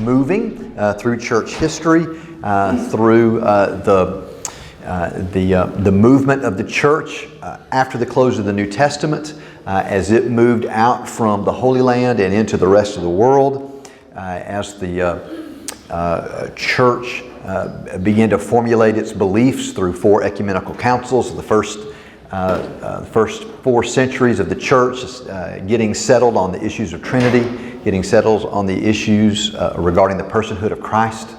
moving through church history, through the movement of the church after the close of the New Testament, as it moved out from the Holy Land and into the rest of the world, as the church began to formulate its beliefs through 4 ecumenical councils. The first 4 centuries of the church getting settled on the issues of Trinity, getting settled on the issues regarding the personhood of Christ,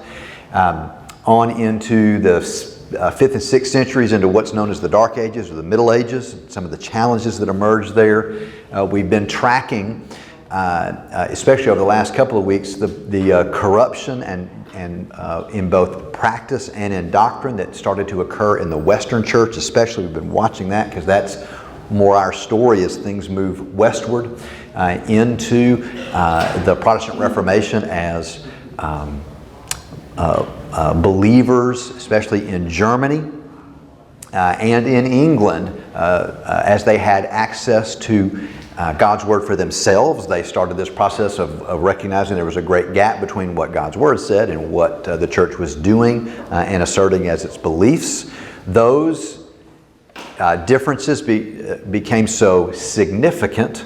on into the 5th and 6th centuries, into what's known as the Dark Ages or the Middle Ages, some of the challenges that emerged there. We've been tracking, especially over the last couple of weeks, the corruption and in both practice and in doctrine that started to occur in the Western Church. Especially, we've been watching that because that's more our story as things move westward into the Protestant Reformation as believers, especially in Germany and in England, as they had access to God's Word for themselves. They started this process of recognizing there was a great gap between what God's Word said and what the church was doing and asserting as its beliefs. Those differences became so significant,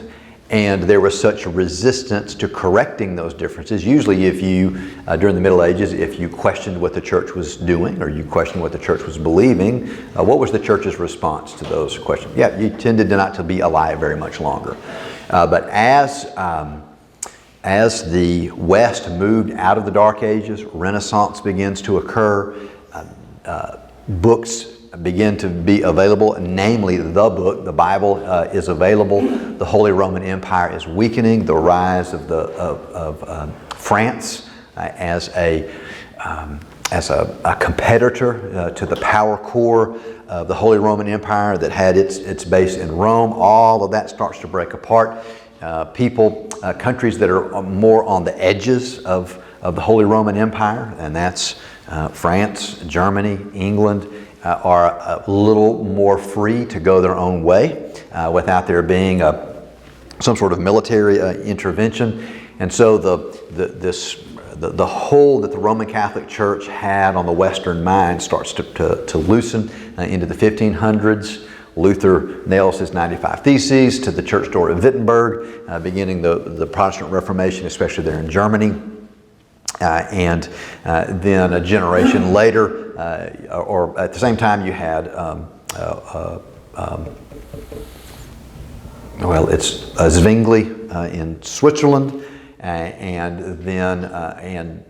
and there was such resistance to correcting those differences. Usually if you, during the Middle Ages, if you questioned what the church was doing or you questioned what the church was believing, what was the church's response to those questions? Yeah, you tended not to be alive very much longer. But as the West moved out of the Dark Ages, Renaissance begins to occur, books begin to be available, namely the book, the Bible, is available. The Holy Roman Empire is weakening. The rise of France as a competitor to the power core of the Holy Roman Empire that had its base in Rome. All of that starts to break apart. Countries that are more on the edges of the Holy Roman Empire, and that's France, Germany, England, are a little more free to go their own way without there being some sort of military intervention. And so the hold that the Roman Catholic Church had on the Western mind starts to loosen into the 1500s. Luther nails his 95 Theses to the church door of Wittenberg, beginning the Protestant Reformation, especially there in Germany. And then a generation later, or at the same time, you had, Zwingli in Switzerland, and then a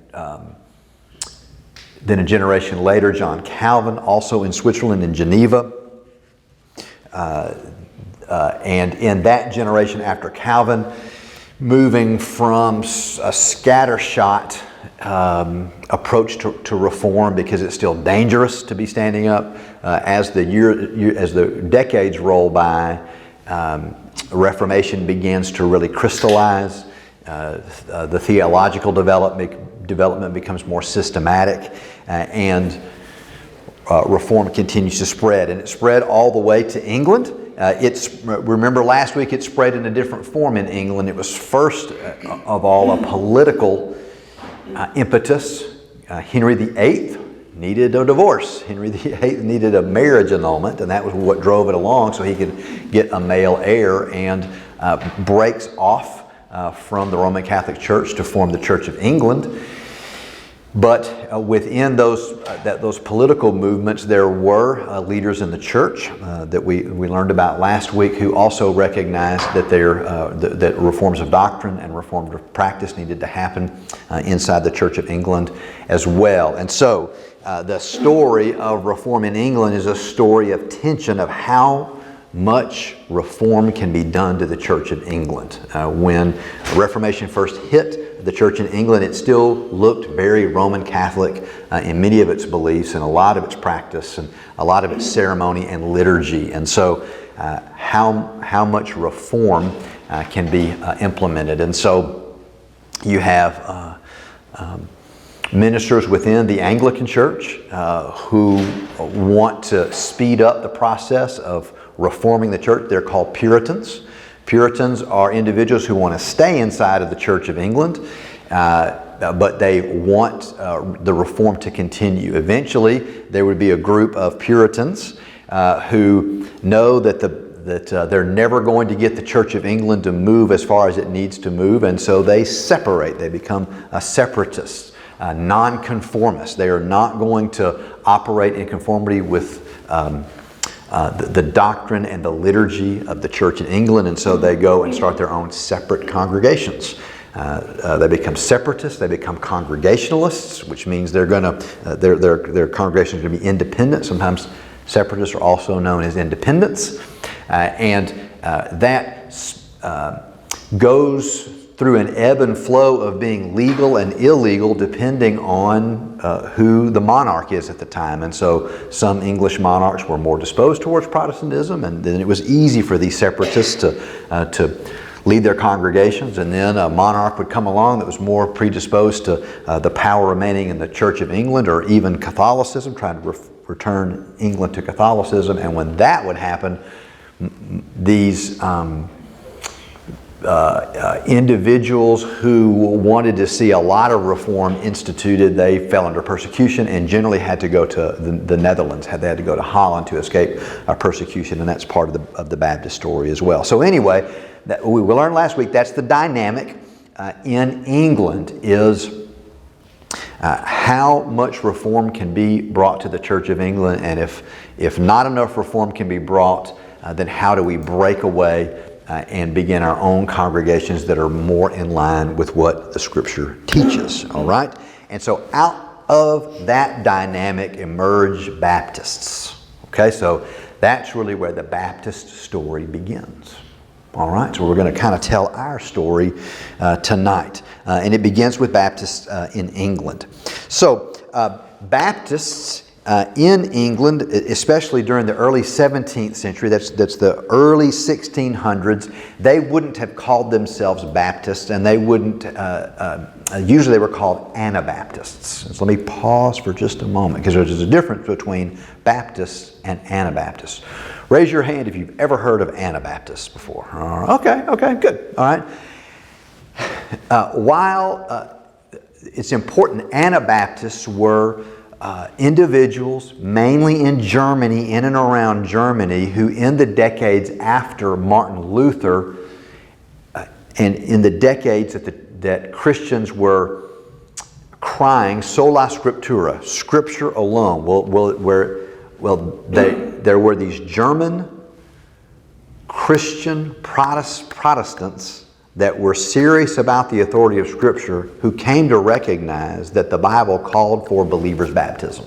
generation later, John Calvin, also in Switzerland, in Geneva. And in that generation after Calvin, moving from a scattershot approach to reform, because it's still dangerous to be standing up. As the decades roll by, Reformation begins to really crystallize. The theological development becomes more systematic, and reform continues to spread. And it spread all the way to England. Remember last week it spread in a different form in England. It was first of all a political impetus. Henry VIII needed a divorce. Henry VIII needed a marriage annulment, and that was what drove it along, so he could get a male heir, and breaks off from the Roman Catholic Church to form the Church of England. But within those political movements, there were leaders in the church that we learned about last week, who also recognized that that reforms of doctrine and reforms of practice needed to happen inside the Church of England as well. And so the story of reform in England is a story of tension, of how much reform can be done to the Church of England. When the Reformation first hit the church in England, it still looked very Roman Catholic in many of its beliefs and a lot of its practice and a lot of its ceremony and liturgy. And so how much reform can be implemented. And so you have ministers within the Anglican Church who want to speed up the process of reforming the church. They're called Puritans. Puritans are individuals who want to stay inside of the Church of England, but they want the reform to continue. Eventually, there would be a group of Puritans who know that they're never going to get the Church of England to move as far as it needs to move, and so they separate. They become separatists, nonconformists. They are not going to operate in conformity with the doctrine and the liturgy of the Church in England, and so they go and start their own separate congregations. They become separatists. They become Congregationalists, which means they're going to their congregation is going to be independent. Sometimes separatists are also known as independents, and that goes through an ebb and flow of being legal and illegal depending on who the monarch is at the time. And so some English monarchs were more disposed towards Protestantism, and then it was easy for these separatists to lead their congregations, and then a monarch would come along that was more predisposed to the power remaining in the Church of England, or even Catholicism, trying to return England to Catholicism. And when that would happen, these individuals who wanted to see a lot of reform instituted, they fell under persecution and generally had to go to the Netherlands. They had to go to Holland to escape persecution, and that's part of the Baptist story as well. So anyway, we learned last week that's the dynamic in England, is how much reform can be brought to the Church of England, and if not enough reform can be brought, then how do we break away and begin our own congregations that are more in line with what the Scripture teaches, all right? And so out of that dynamic emerge Baptists, okay? So that's really where the Baptist story begins, all right? So we're going to kind of tell our story tonight, and it begins with Baptists in England. So Baptists in England, especially during the early 17th century, that's the early 1600s, they wouldn't have called themselves Baptists, and they wouldn't, usually they were called Anabaptists. So let me pause for just a moment, because there's a difference between Baptists and Anabaptists. Raise your hand if you've ever heard of Anabaptists before. Okay, good, all right. While it's important, Anabaptists were individuals, mainly in Germany, in and around Germany, who in the decades after Martin Luther, and in the decades that Christians were crying sola scriptura, Scripture alone, there were these German Christian Protestants that were serious about the authority of Scripture, who came to recognize that the Bible called for believers' baptism.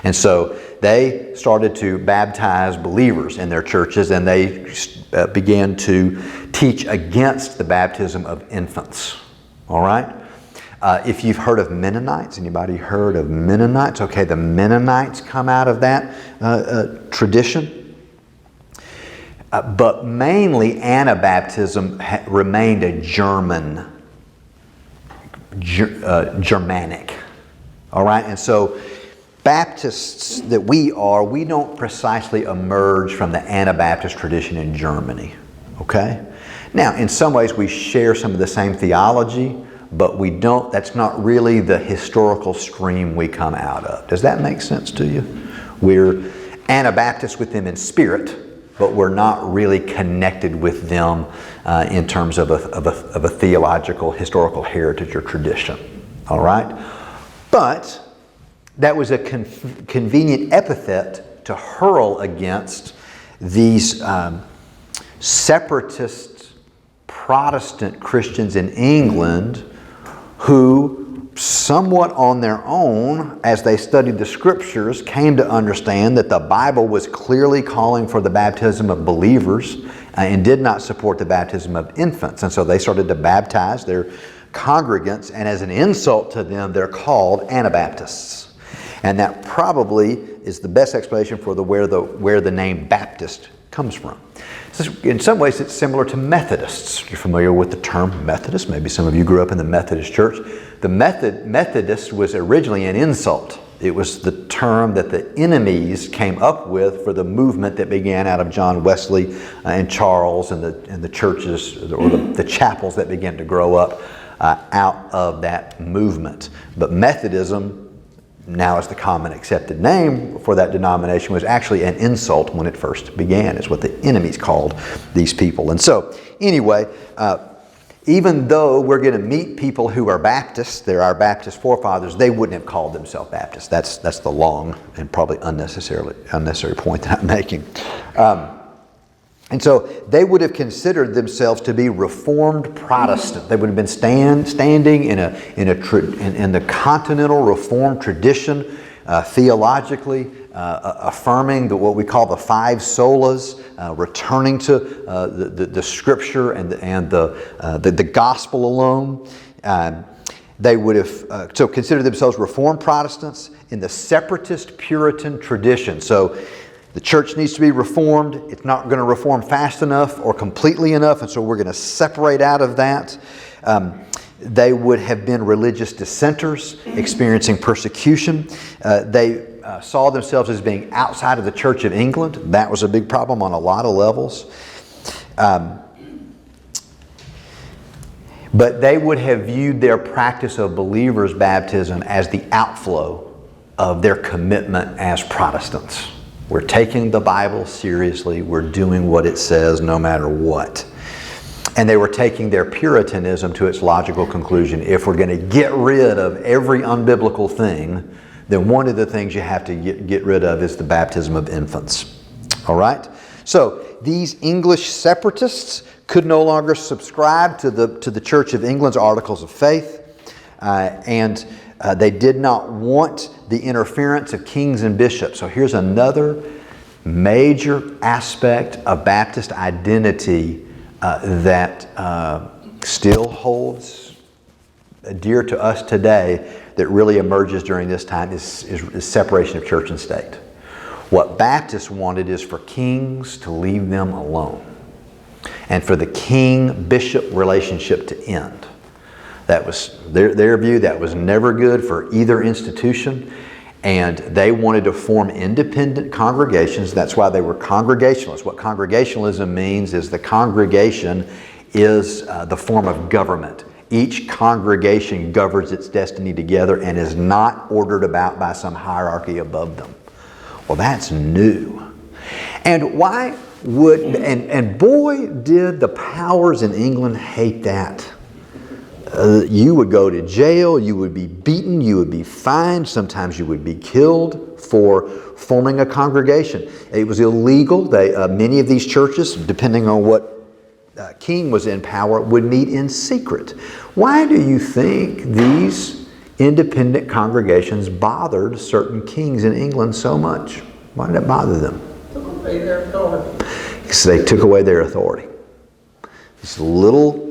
And so they started to baptize believers in their churches, and they began to teach against the baptism of infants. All right? If you've heard of Mennonites, anybody heard of Mennonites? Okay, the Mennonites come out of that tradition. But mainly Anabaptism remained a Germanic. All right? And so Baptists that we don't precisely emerge from the Anabaptist tradition in Germany. Okay? Now, in some ways we share some of the same theology, but that's not really the historical stream we come out of. Does that make sense to you? We're Anabaptists with them in spirit, but we're not really connected with them in terms of a theological, historical heritage or tradition. All right? But that was a convenient epithet to hurl against these separatist Protestant Christians in England, who somewhat on their own, as they studied the Scriptures, came to understand that the Bible was clearly calling for the baptism of believers and did not support the baptism of infants. And so they started to baptize their congregants, and as an insult to them, they're called Anabaptists. And that probably is the best explanation for where the name Baptist comes from. In some ways, it's similar to Methodists. You're familiar with the term Methodist. Maybe some of you grew up in the Methodist church. The Methodist was originally an insult. It was the term that the enemies came up with for the movement that began out of John Wesley and Charles and the churches, or the chapels that began to grow up out of that movement. But Methodism, now is the common accepted name for that denomination, was actually an insult when it first began. It's what the enemies called these people. And so, anyway, even though we're going to meet people who are Baptists, they're our Baptist forefathers, they wouldn't have called themselves Baptists. That's the long and probably unnecessary point that I'm making. And so they would have considered themselves to be Reformed Protestant. They would have been standing in the continental Reformed tradition, theologically, affirming what we call the five solas, returning to the Scripture and the gospel alone. They would have so considered themselves Reformed Protestants in the separatist Puritan tradition. So the church needs to be reformed. It's not going to reform fast enough or completely enough, and so we're going to separate out of that. They would have been religious dissenters, experiencing persecution. They saw themselves as being outside of the Church of England. That was a big problem on a lot of levels. But they would have viewed their practice of believers' baptism as the outflow of their commitment as Protestants. We're taking the Bible seriously. We're doing what it says no matter what. And they were taking their Puritanism to its logical conclusion. If we're going to get rid of every unbiblical thing, then one of the things you have to get rid of is the baptism of infants. All right? So these English separatists could no longer subscribe to the Church of England's Articles of Faith, and they did not want the interference of kings and bishops. So here's another major aspect of Baptist identity that still holds dear to us today, that really emerges during this time, is separation of church and state. What Baptists wanted is for kings to leave them alone, and for the king-bishop relationship to end. That was their view. That was never good for either institution. And they wanted to form independent congregations. That's why they were Congregationalists. What Congregationalism means is the congregation is the form of government. Each congregation governs its destiny together and is not ordered about by some hierarchy above them. Well, that's new. And why would, and boy, did the powers in England hate that. You would go to jail, you would be beaten, you would be fined, sometimes you would be killed for forming a congregation. It was illegal. Many of these churches, depending on what king was in power, would meet in secret. Why do you think these independent congregations bothered certain kings in England so much? Why did it bother them? Took away their authority. Because they took away their authority. These little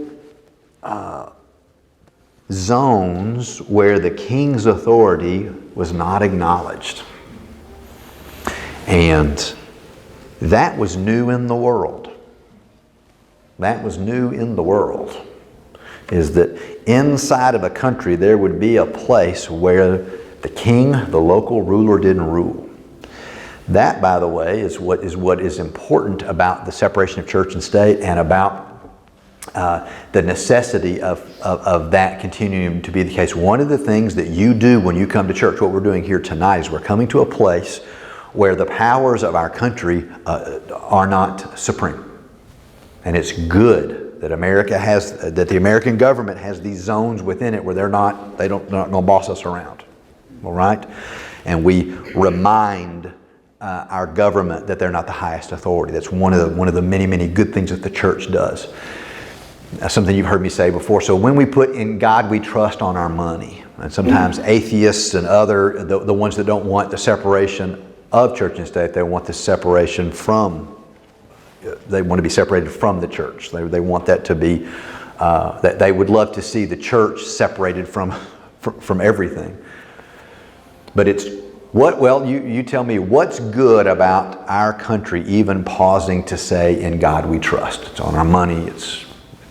zones where the king's authority was not acknowledged. And that was new in the world. That was new in the world. Is that inside of a country there would be a place where the king, the local ruler, didn't rule. That, by the way, is what is important about the separation of church and state, and about the necessity of that continuing to be the case. One of the things that you do when you come to church, what we're doing here tonight, is we're coming to a place where the powers of our country are not supreme. And it's good that that the American government has these zones within it where they're not going to boss us around. All right? And we remind our government that they're not the highest authority. That's one of the many, many good things that the church does. Something you've heard me say before. So when we put "in God we trust" on our money, and sometimes atheists and the ones that don't want the separation of church and state, they want the separation from. They want to be separated from the church. They want that to be. That they would love to see the church separated from everything. But it's what? Well, you tell me, what's good about our country even pausing to say "in God we trust"? It's on our money. It's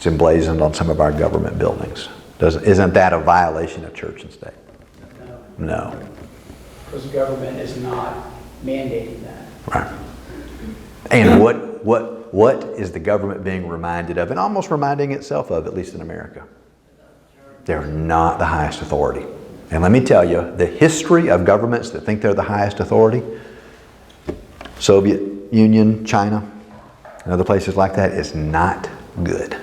emblazoned on some of our government buildings. Isn't that a violation of church and state? No. Because the government is not mandating that. Right. And what is the government being reminded of, and almost reminding itself of, at least in America? They're not the highest authority. And let me tell you, the history of governments that think they're the highest authority, Soviet Union, China, and other places like that, is not good.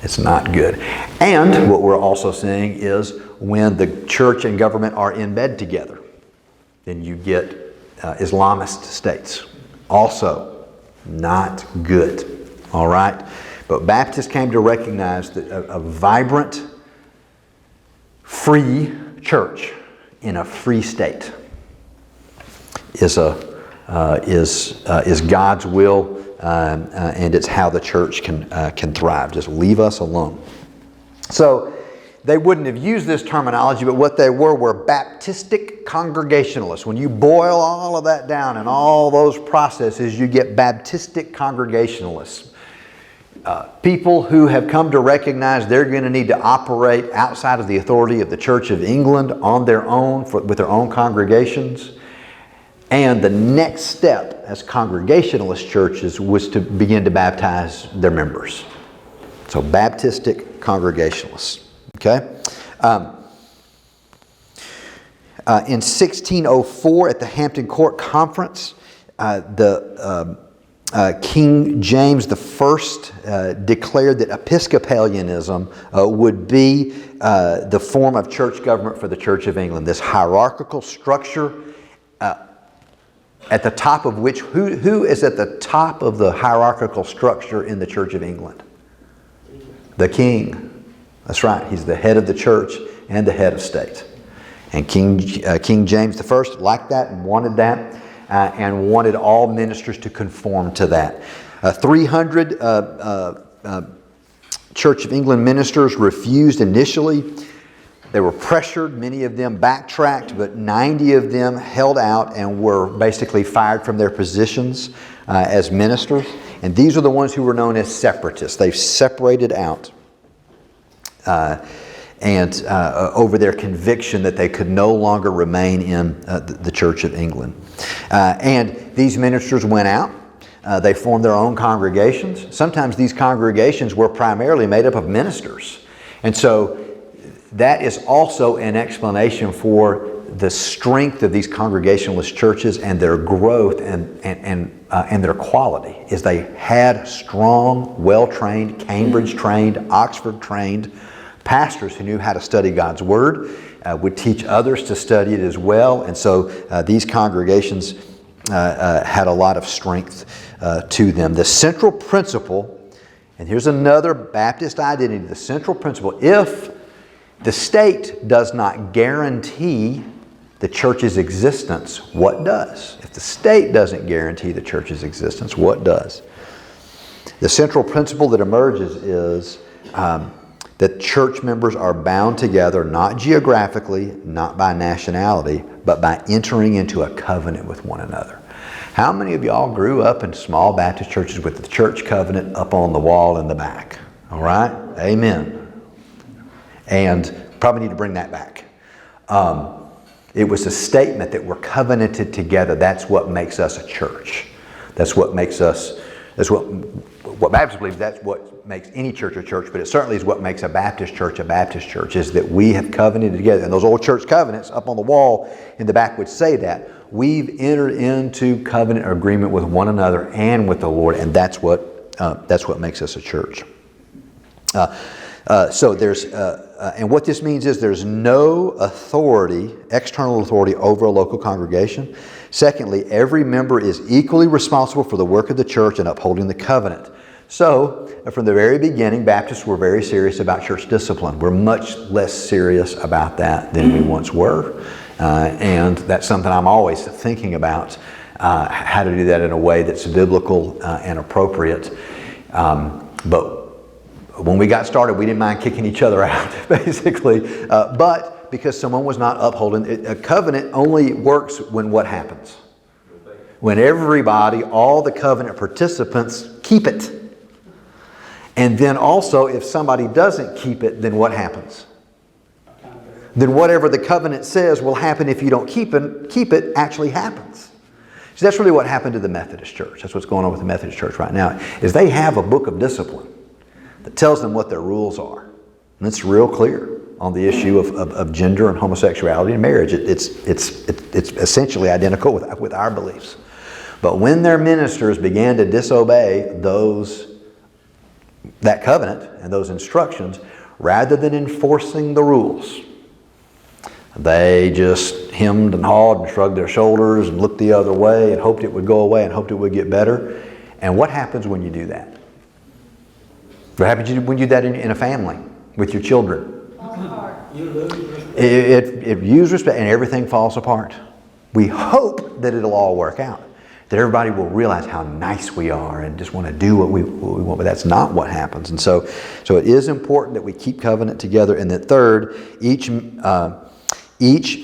It's not good. And what we're also seeing is when the church and government are in bed together, then you get Islamist states. Also not good. All right? But Baptists came to recognize that a vibrant, free church in a free state is God's will, and it's how the church can thrive. Just leave us alone. So they wouldn't have used this terminology, but what they were Baptistic Congregationalists. When you boil all of that down and all those processes, you get Baptistic Congregationalists. People who have come to recognize they're going to need to operate outside of the authority of the Church of England on their own, with their own congregations. And the next step as Congregationalist churches was to begin to baptize their members. So Baptistic Congregationalists. Okay? In 1604 at the Hampton Court Conference, King James I declared that Episcopalianism would be the form of church government for the Church of England. This hierarchical structure at the top of which, who is at the top of the hierarchical structure in the Church of England? The king. That's right. He's the head of the church and the head of state. And King James I liked that and wanted that. And wanted all ministers to conform to that. 300 Church of England ministers refused initially. They were pressured. Many of them backtracked, but 90 of them held out and were basically fired from their positions as ministers. And these are the ones who were known as separatists. They've separated out over their conviction that they could no longer remain in the Church of England. And these ministers went out. They formed their own congregations. Sometimes these congregations were primarily made up of ministers. And so that is also an explanation for the strength of these Congregationalist churches and their growth and their quality, is they had strong, well-trained, Cambridge-trained, Oxford-trained pastors who knew how to study God's Word, would teach others to study it as well. And so these congregations had a lot of strength to them. The central principle, and here's another Baptist identity, the central principle: if the state does not guarantee the church's existence, what does? If the state doesn't guarantee the church's existence, what does? The central principle that emerges is that church members are bound together, not geographically, not by nationality, but by entering into a covenant with one another. How many of y'all grew up in small Baptist churches with the church covenant up on the wall in the back? All right? Amen. And probably need to bring that back. It was a statement that we're covenanted together. That's what makes us a church. That's what makes us, that's what Baptists believe, that's what makes any church a church, but it certainly is what makes a Baptist church, is that we have covenanted together. And those old church covenants up on the wall in the back would say that. We've entered into covenant or agreement with one another and with the Lord, and that's what makes us a church. So there's, and what this means is there's no authority, external authority over a local congregation. Secondly, every member is equally responsible for the work of the church and upholding the covenant. So, from the very beginning, Baptists were very serious about church discipline. We're much less serious about that than we once were. And that's something I'm always thinking about, how to do that in a way that's biblical and appropriate. But when we got started, we didn't mind kicking each other out, basically. But because someone was not upholding it, a covenant only works when what happens? When everybody, all the covenant participants, keep it. And then also, if somebody doesn't keep it, then what happens? Then whatever the covenant says will happen if you don't keep it actually happens. So that's really what happened to the Methodist Church. That's what's going on with the Methodist Church right now, is they have a book of discipline that tells them what their rules are. And it's real clear. on the issue of gender and homosexuality in marriage. It's essentially identical with our beliefs. But when their ministers began to disobey that covenant and those instructions, rather than enforcing the rules, they just hemmed and hawed and shrugged their shoulders and looked the other way and hoped it would go away and hoped it would get better. And what happens when you do that? What happens when you do that in a family with your children? It loses respect and everything falls apart. We hope that it'll all work out, that everybody will realize how nice we are and just want to do what we want, but that's not what happens. And so it is important that we keep covenant together. And that third, each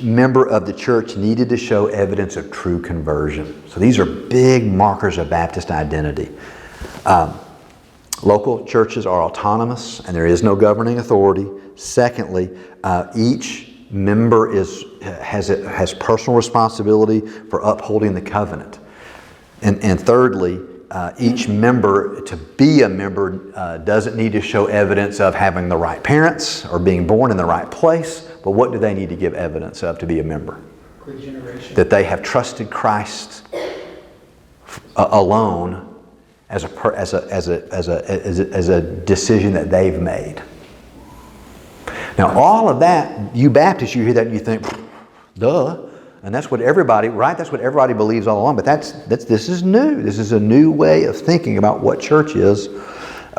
member of the church needed to show evidence of true conversion. So these are big markers of Baptist identity. Local churches are autonomous and there is no governing authority. Secondly, each member has personal responsibility for upholding the covenant. And thirdly, each member, to be a member, doesn't need to show evidence of having the right parents or being born in the right place. But what do they need to give evidence of to be a member? Regeneration. That they have trusted Christ alone as a decision that they've made. Now, all of that, you Baptists, you hear that and you think, duh. And that's what everybody, right? That's what everybody believes all along. But this is new. This is a new way of thinking about what church is.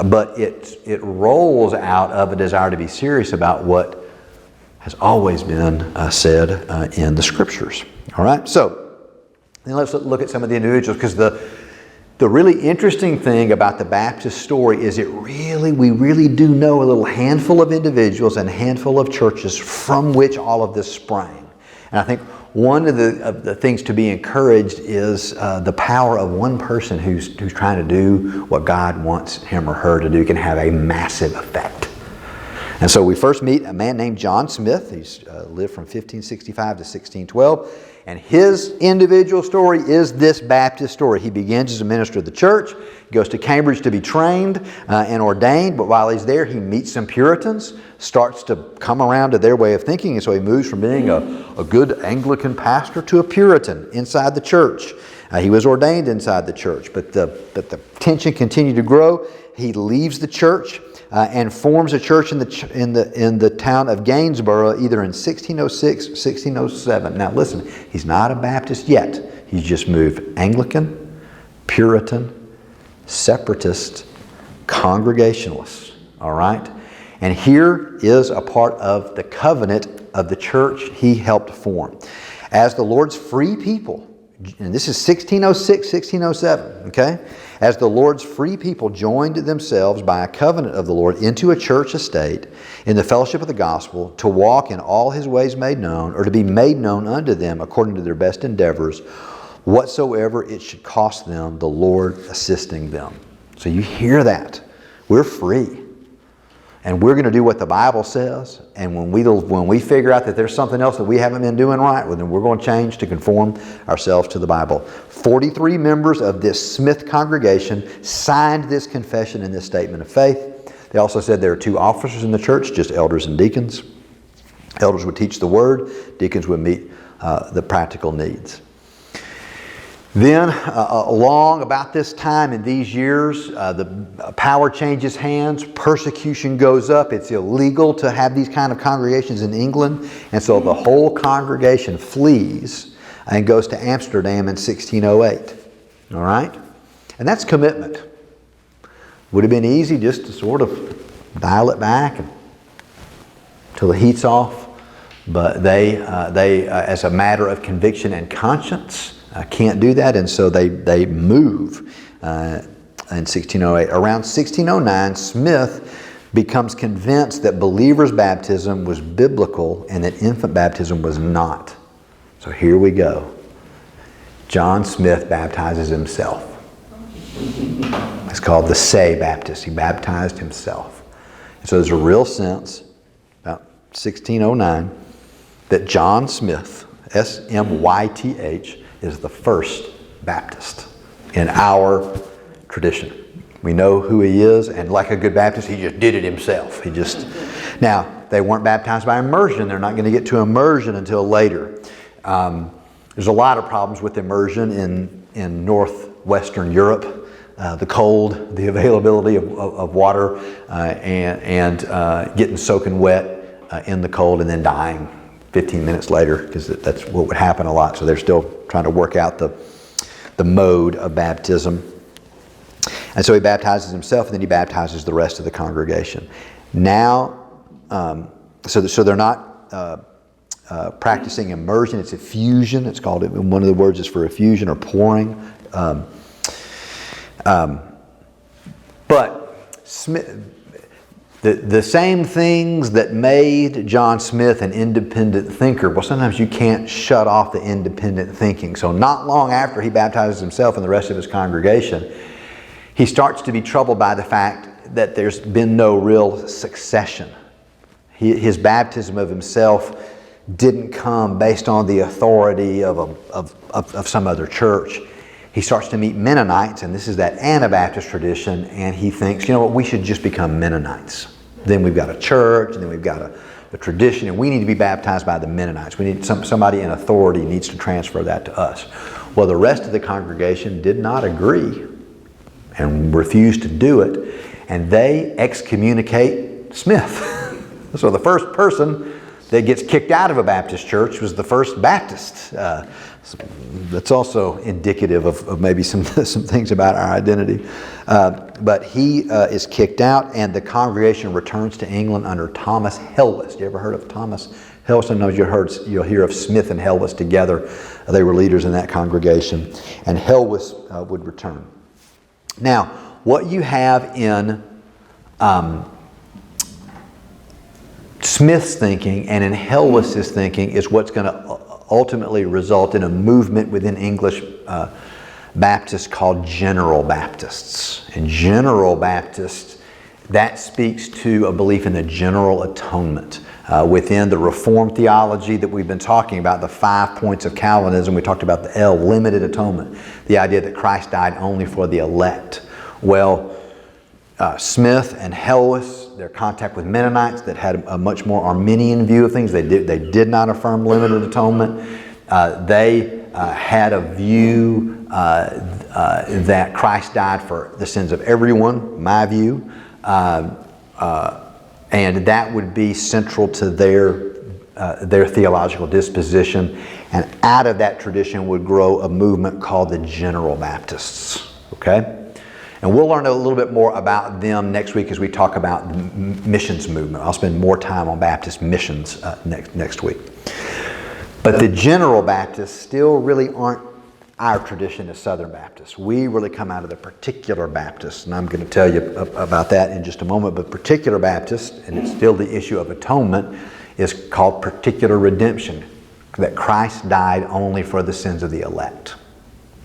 But it rolls out of a desire to be serious about what has always been said in the Scriptures. All right? So, then let's look at some of the individuals, because the really interesting thing about the Baptist story is we really do know a little handful of individuals and a handful of churches from which all of this sprang. And I think one of the things to be encouraged is the power of one person who's trying to do what God wants him or her to do can have a massive effect. And so we first meet a man named John Smith. He's lived from 1565 to 1612. And his individual story is this Baptist story. He begins as a minister of the church, goes to Cambridge to be trained and ordained, but while he's there he meets some Puritans, starts to come around to their way of thinking, and so he moves from being a good Anglican pastor to a Puritan inside the church. He was ordained inside the church, but the tension continued to grow. He leaves the church and forms a church in the town of Gainsborough, either in 1606 or 1607. Now listen, he's not a Baptist yet. He's just moved Anglican, Puritan, Separatist, Congregationalist. All right? And here is a part of the covenant of the church he helped form. As the Lord's free people, and this is 1606, 1607, okay? As the Lord's free people joined themselves by a covenant of the Lord into a church estate in the fellowship of the gospel, to walk in all his ways made known, or to be made known unto them according to their best endeavors, whatsoever it should cost them, the Lord assisting them. So you hear that. We're free. And we're going to do what the Bible says. And when we figure out that there's something else that we haven't been doing right, well, then we're going to change to conform ourselves to the Bible. 43 members of this Smith congregation signed this confession and this statement of faith. They also said there are 2 officers in the church, just elders and deacons. Elders would teach the word. Deacons would meet the practical needs. Then, along about this time in these years, the power changes hands, persecution goes up. It's illegal to have these kind of congregations in England. And so the whole congregation flees and goes to Amsterdam in 1608. All right? And that's commitment. Would have been easy just to sort of dial it back until the heat's off. But they as a matter of conviction and conscience, can't do that, and so they move in 1608. Around 1609, Smith becomes convinced that believers' baptism was biblical and that infant baptism was not. So here we go. John Smith baptizes himself. It's called the Say Baptist. He baptized himself. And so there's a real sense, about 1609, that John Smith, S-M-Y-T-H, is the first Baptist in our tradition. We know who he is, and like a good Baptist, he just did it himself. Now, they weren't baptized by immersion. They're not going to get to immersion until later. There's a lot of problems with immersion in northwestern Europe. The cold, the availability of water, and getting soaking wet in the cold and then dying 15 minutes later, because that's what would happen a lot. So they're still trying to work out the mode of baptism. And so he baptizes himself, and then he baptizes the rest of the congregation. Now, so they're not practicing immersion, it's effusion. It's called, one of the words is for effusion or pouring. But Smith, the same things that made John Smith an independent thinker, well, sometimes you can't shut off the independent thinking. So not long after he baptizes himself and the rest of his congregation, he starts to be troubled by the fact that there's been no real succession. His baptism of himself didn't come based on the authority of some other church. He starts to meet Mennonites, and this is that Anabaptist tradition, and he thinks, you know what, we should just become Mennonites. Then we've got a church, and then we've got a tradition, and we need to be baptized by the Mennonites. We need somebody in authority needs to transfer that to us. Well, the rest of the congregation did not agree and refused to do it, and they excommunicate Smith. So the first person that gets kicked out of a Baptist church was the first Baptist. That's also indicative of maybe some things about our identity. But he is kicked out, and the congregation returns to England under Thomas Helwys. You ever heard of Thomas Helwys? Sometimes you'll hear of Smith and Helwys together. They were leaders in that congregation. And Helwys would return. Now, what you have in Smith's thinking and in Helwys's thinking is what's going to ultimately result in a movement within English Baptists called General Baptists. And General Baptists, that speaks to a belief in the general atonement. Within the Reformed theology that we've been talking about, the 5 points of Calvinism, we talked about the L, limited atonement, the idea that Christ died only for the elect. Well, Smith and Helwys, their contact with Mennonites that had a much more Arminian view of things. They did not affirm limited atonement. They had a view that Christ died for the sins of everyone, my view, and that would be central to their theological disposition. And out of that tradition would grow a movement called the General Baptists. Okay? And we'll learn a little bit more about them next week as we talk about the missions movement. I'll spend more time on Baptist missions next week. But the General Baptists still really aren't our tradition as Southern Baptists. We really come out of the Particular Baptists, and I'm going to tell you about that in just a moment. But Particular Baptist, and it's still the issue of atonement, is called particular redemption, that Christ died only for the sins of the elect.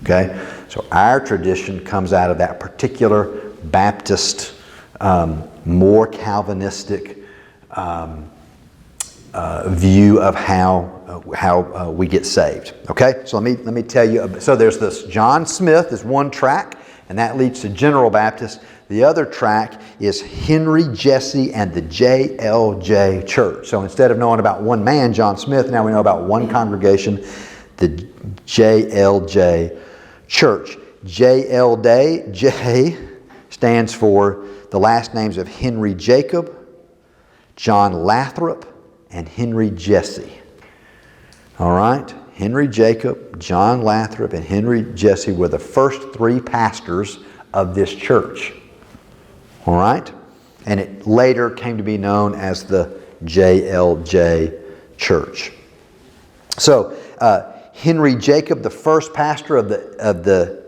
Okay? So our tradition comes out of that Particular Baptist, more Calvinistic view of how we get saved. Okay? So let me tell you. So there's this John Smith, this one track, and that leads to General Baptist. The other track is Henry Jesse and the JLJ Church. So instead of knowing about one man, John Smith, now we know about one congregation, the JLJ Church. JLJ stands for the last names of Henry Jacob, John Lathrop, and Henry Jesse. All right? Henry Jacob, John Lathrop, and Henry Jesse were the first 3 pastors of this church. All right? And it later came to be known as the JLJ Church. So, Henry Jacob, the first pastor of the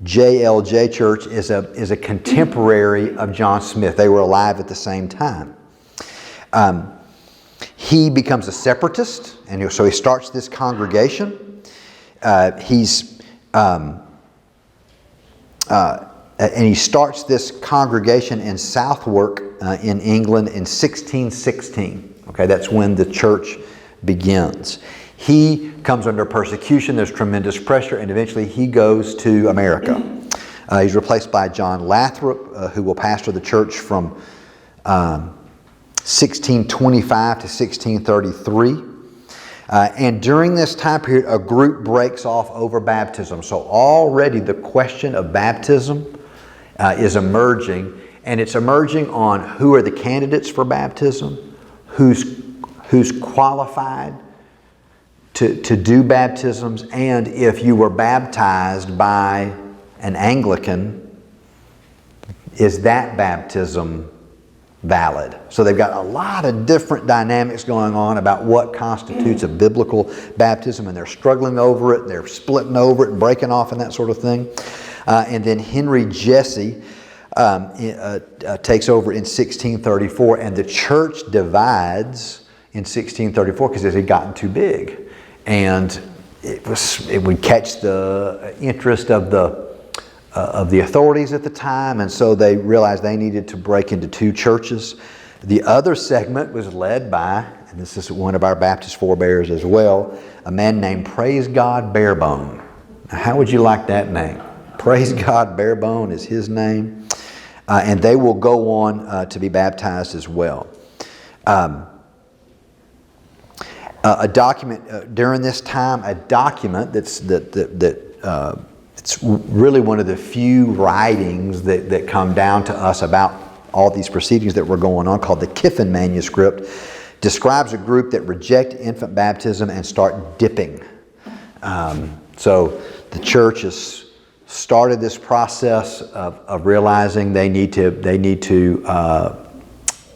JLJ Church, is a contemporary of John Smith. They were alive at the same time. He becomes a separatist, and so he starts this congregation. And he starts this congregation in Southwark in England in 1616. Okay, that's when the church begins. He comes under persecution. There's tremendous pressure, and eventually he goes to America. He's replaced by John Lathrop, who will pastor the church from 1625 to 1633. And during this time period, a group breaks off over baptism. So already the question of baptism is emerging, and it's emerging on who are the candidates for baptism, who's qualified to do baptisms, and if you were baptized by an Anglican, is that baptism valid? So they've got a lot of different dynamics going on about what constitutes a biblical baptism, and they're struggling over it, they're splitting over it and breaking off and that sort of thing. And then Henry Jesse takes over in 1634, and the church divides in 1634 because it had gotten too big. And it would catch the interest of the authorities at the time, and so they realized they needed to break into two churches. The other segment was led by, and this is one of our Baptist forebears as well, a man named Praise God Barebone. Now, how would you like that name? Praise God Barebone is his name, and they will go on to be baptized as well. A document during this time, a document it's really one of the few writings that come down to us about all these proceedings that were going on, called the Kiffin Manuscript, describes a group that reject infant baptism and start dipping. So the church has started this process of realizing they need to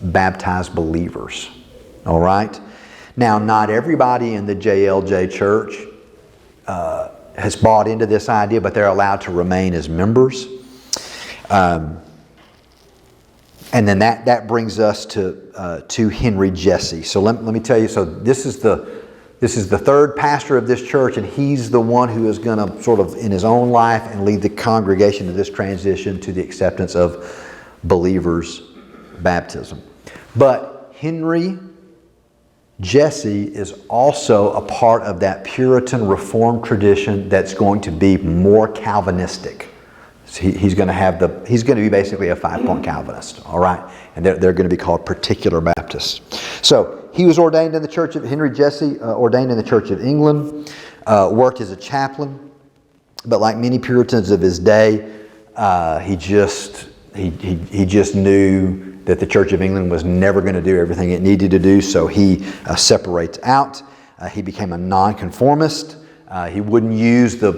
baptize believers. All right? Now, not everybody in the JLJ church has bought into this idea, but they're allowed to remain as members. And then that brings us to Henry Jesse. So let me tell you. So this is the third pastor of this church, and he's the one who is going to sort of in his own life and lead the congregation to this transition to the acceptance of believers' baptism. But Henry Jesse is also a part of that Puritan Reformed tradition that's going to be more Calvinistic. So he's going to be basically a 5-point Calvinist, all right? And they're going to be called particular Baptists. So he was ordained in the Church of Henry Jesse, ordained in the Church of England, worked as a chaplain, but like many Puritans of his day, he just knew that the Church of England was never going to do everything it needed to do, so he separates out. He became a nonconformist. He wouldn't use the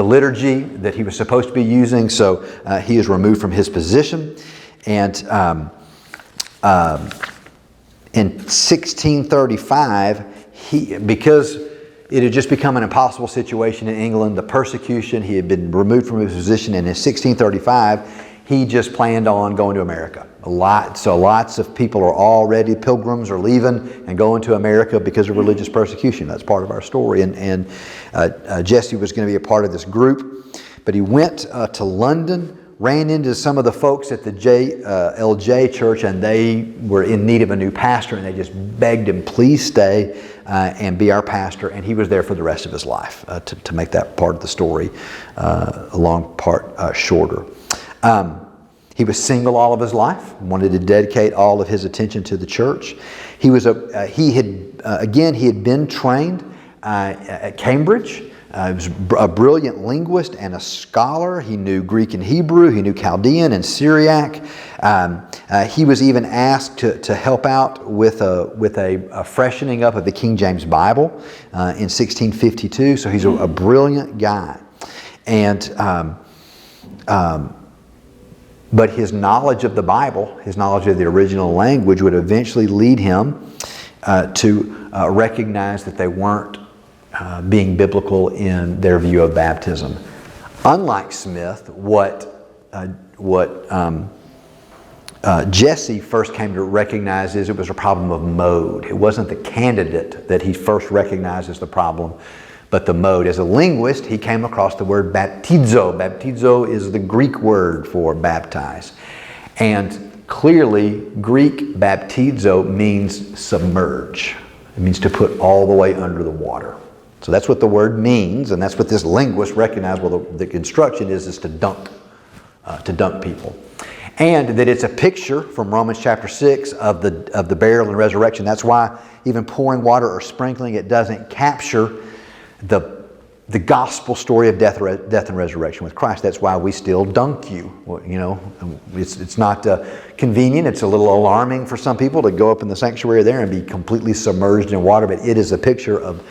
liturgy that he was supposed to be using, so he is removed from his position. And in 1635, because it had just become an impossible situation in England, the persecution, he had been removed from his position, and in 1635, he just planned on going to America. Lots of people are already, pilgrims are leaving and going to America because of religious persecution. That's part of our story. And Jesse was going to be a part of this group. But he went to London, ran into some of the folks at the JLJ church, and they were in need of a new pastor, and they just begged him, please stay and be our pastor. And he was there for the rest of his life, to make that part of the story a long part shorter. He was single all of his life, wanted to dedicate all of his attention to the church. He had been trained at Cambridge. He was a brilliant linguist and a scholar. He knew Greek and Hebrew. He knew Chaldean and Syriac. He was even asked to help out with a freshening up of the King James Bible in 1652. So he's a brilliant guy. And but his knowledge of the Bible, his knowledge of the original language, would eventually lead him to recognize that they weren't being biblical in their view of baptism. Unlike Smith, what Jesse first came to recognize is it was a problem of mode. It wasn't the candidate that he first recognized as the problem, but the mode. As a linguist, he came across the word baptizo. Baptizo is the Greek word for baptize. And clearly, Greek baptizo means submerge. It means to put all the way under the water. So that's what the word means, and that's what this linguist recognized. Well, the instruction is to dunk people. And that it's a picture from Romans chapter 6 of the burial and resurrection. That's why even pouring water or sprinkling it doesn't capture the gospel story of death and resurrection with Christ. That's why we still dunk you. You know, it's not convenient. It's a little alarming for some people to go up in the sanctuary there and be completely submerged in water, but it is a picture of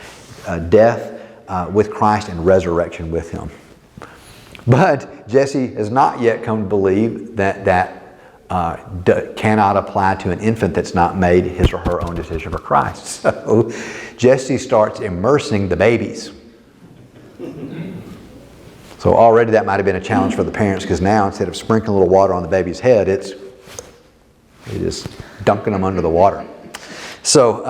death with Christ and resurrection with Him. But Jesse has not yet come to believe that cannot apply to an infant that's not made his or her own decision for Christ. So Jesse starts immersing the babies. So already that might have been a challenge for the parents, because now instead of sprinkling a little water on the baby's head, it is dunking them under the water. So,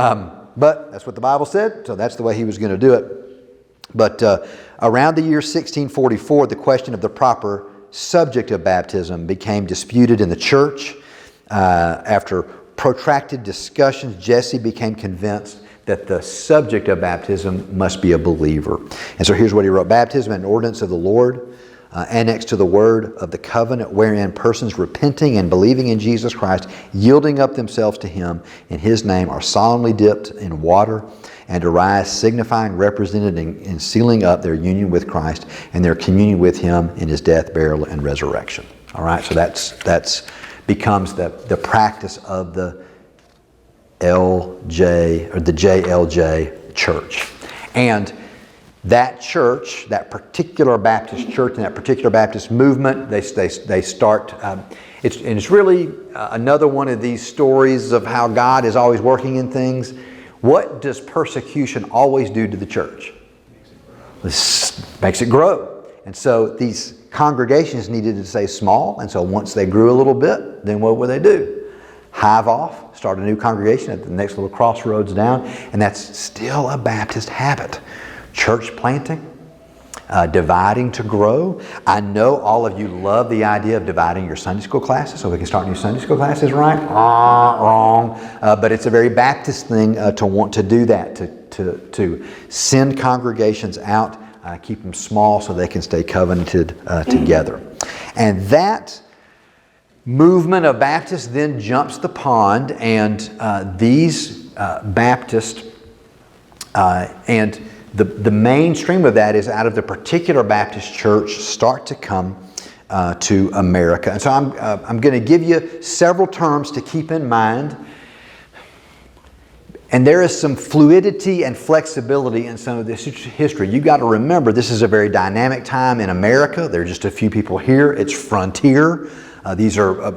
but that's what the Bible said, so that's the way he was going to do it. But around the year 1644, the question of the proper subject of baptism became disputed in the church. After protracted discussions, Jesse became convinced that the subject of baptism must be a believer. And so here's what he wrote. Baptism, an ordinance of the Lord, annexed to the word of the covenant, wherein persons repenting and believing in Jesus Christ, yielding up themselves to Him in His name, are solemnly dipped in water and arise, signifying, represented, and sealing up their union with Christ and their communion with Him in His death, burial, and resurrection. All right, so that's becomes the practice of the LJ or the JLJ church. And that church, that particular Baptist church and that particular Baptist movement, they start, it's really another one of these stories of how God is always working in things. What does persecution always do to the church? This makes it grow. And so these congregations needed to stay small, and so once they grew a little bit, then what would they do? Hive off, start a new congregation at the next little crossroads down, and that's still a Baptist habit. Church planting, dividing to grow. I know all of you love the idea of dividing your Sunday school classes so we can start new Sunday school classes, right? Wrong. But it's a very Baptist thing to want to do that, to send congregations out, keep them small so they can stay covenanted together. And that movement of Baptists then jumps the pond, and these Baptists and the mainstream of that is out of the particular Baptist church start to come to America. And so I'm going to give you several terms to keep in mind. And there is some fluidity and flexibility in some of this history. You've got to remember, this is a very dynamic time in America. There are just a few people here. It's frontier. These are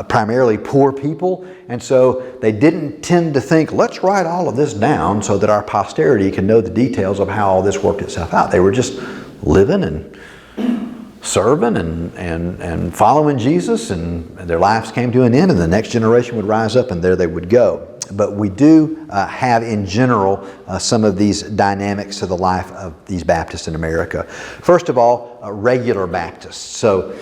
primarily poor people, and so they didn't tend to think, let's write all of this down so that our posterity can know the details of how all this worked itself out. They were just living and serving and following Jesus, and their lives came to an end, and the next generation would rise up, and there they would go. But we do have in general some of these dynamics to the life of these Baptists in America. First of all, regular Baptists. So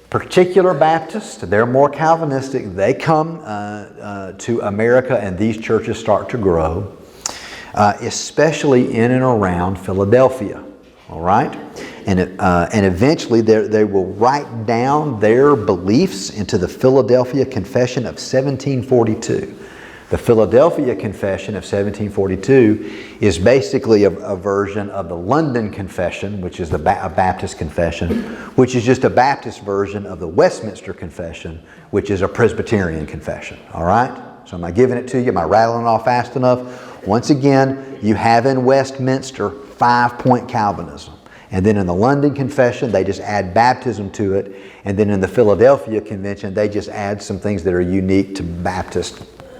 particular Baptists, they're more Calvinistic. They come to America, and these churches start to grow, especially in and around Philadelphia. All right? And eventually they will write down their beliefs into the Philadelphia Confession of 1742. The Philadelphia Confession of 1742 is basically a version of the London Confession, which is a Baptist confession, which is just a Baptist version of the Westminster Confession, which is a Presbyterian confession. All right? So am I giving it to you? Am I rattling off fast enough? Once again, you have in Westminster 5-point Calvinism. And then in the London Confession, they just add baptism to it. And then in the Philadelphia Convention, they just add some things that are unique to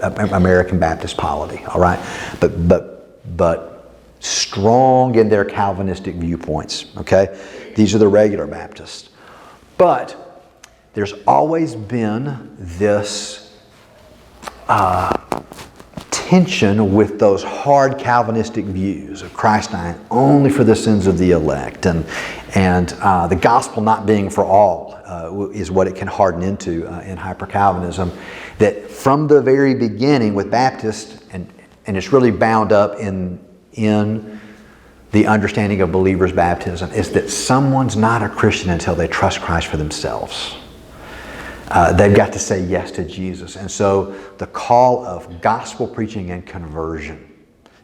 American Baptist polity, all right? But strong in their Calvinistic viewpoints, okay? These are the regular Baptists. But there's always been this tension with those hard Calvinistic views of Christ dying only for the sins of the elect, and the gospel not being for all is what it can harden into in hyper-Calvinism. That from the very beginning with Baptists, and it's really bound up in the understanding of believers' baptism, is that someone's not a Christian until they trust Christ for themselves. They've got to say yes to Jesus. And so the call of gospel preaching and conversion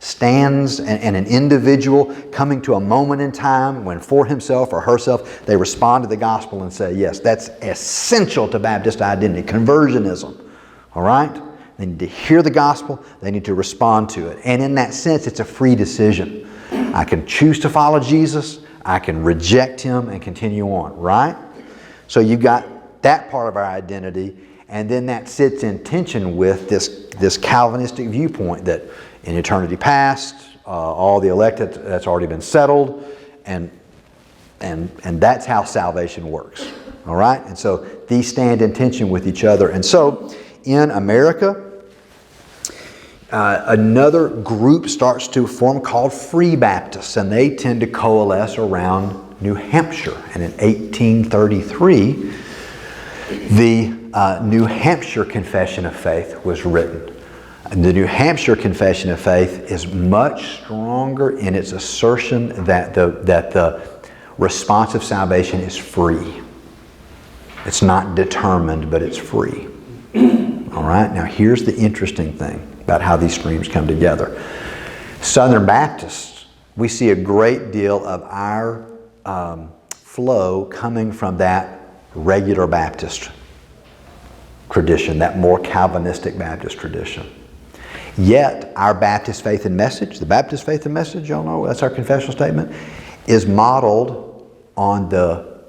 stands, and an individual coming to a moment in time when for himself or herself they respond to the gospel and say, yes, that's essential to Baptist identity, conversionism. All right? They need to hear the gospel. They need to respond to it. And in that sense, it's a free decision. I can choose to follow Jesus. I can reject Him and continue on, right? So you've got that part of our identity, and then that sits in tension with this Calvinistic viewpoint that in eternity past, all the elected, that's already been settled, and that's how salvation works. All right? And so these stand in tension with each other. And so in America, another group starts to form called Free Baptists, and they tend to coalesce around New Hampshire. And in 1833, the New Hampshire Confession of Faith was written. And the New Hampshire Confession of Faith is much stronger in its assertion that the response of salvation is free. It's not determined, but it's free. All right? Now here's the interesting thing about how these streams come together. Southern Baptists, we see a great deal of our flow coming from that regular Baptist tradition, that more Calvinistic Baptist tradition. Yet, our Baptist faith and message, the Baptist faith and message, y'all know, that's our confessional statement, is modeled on the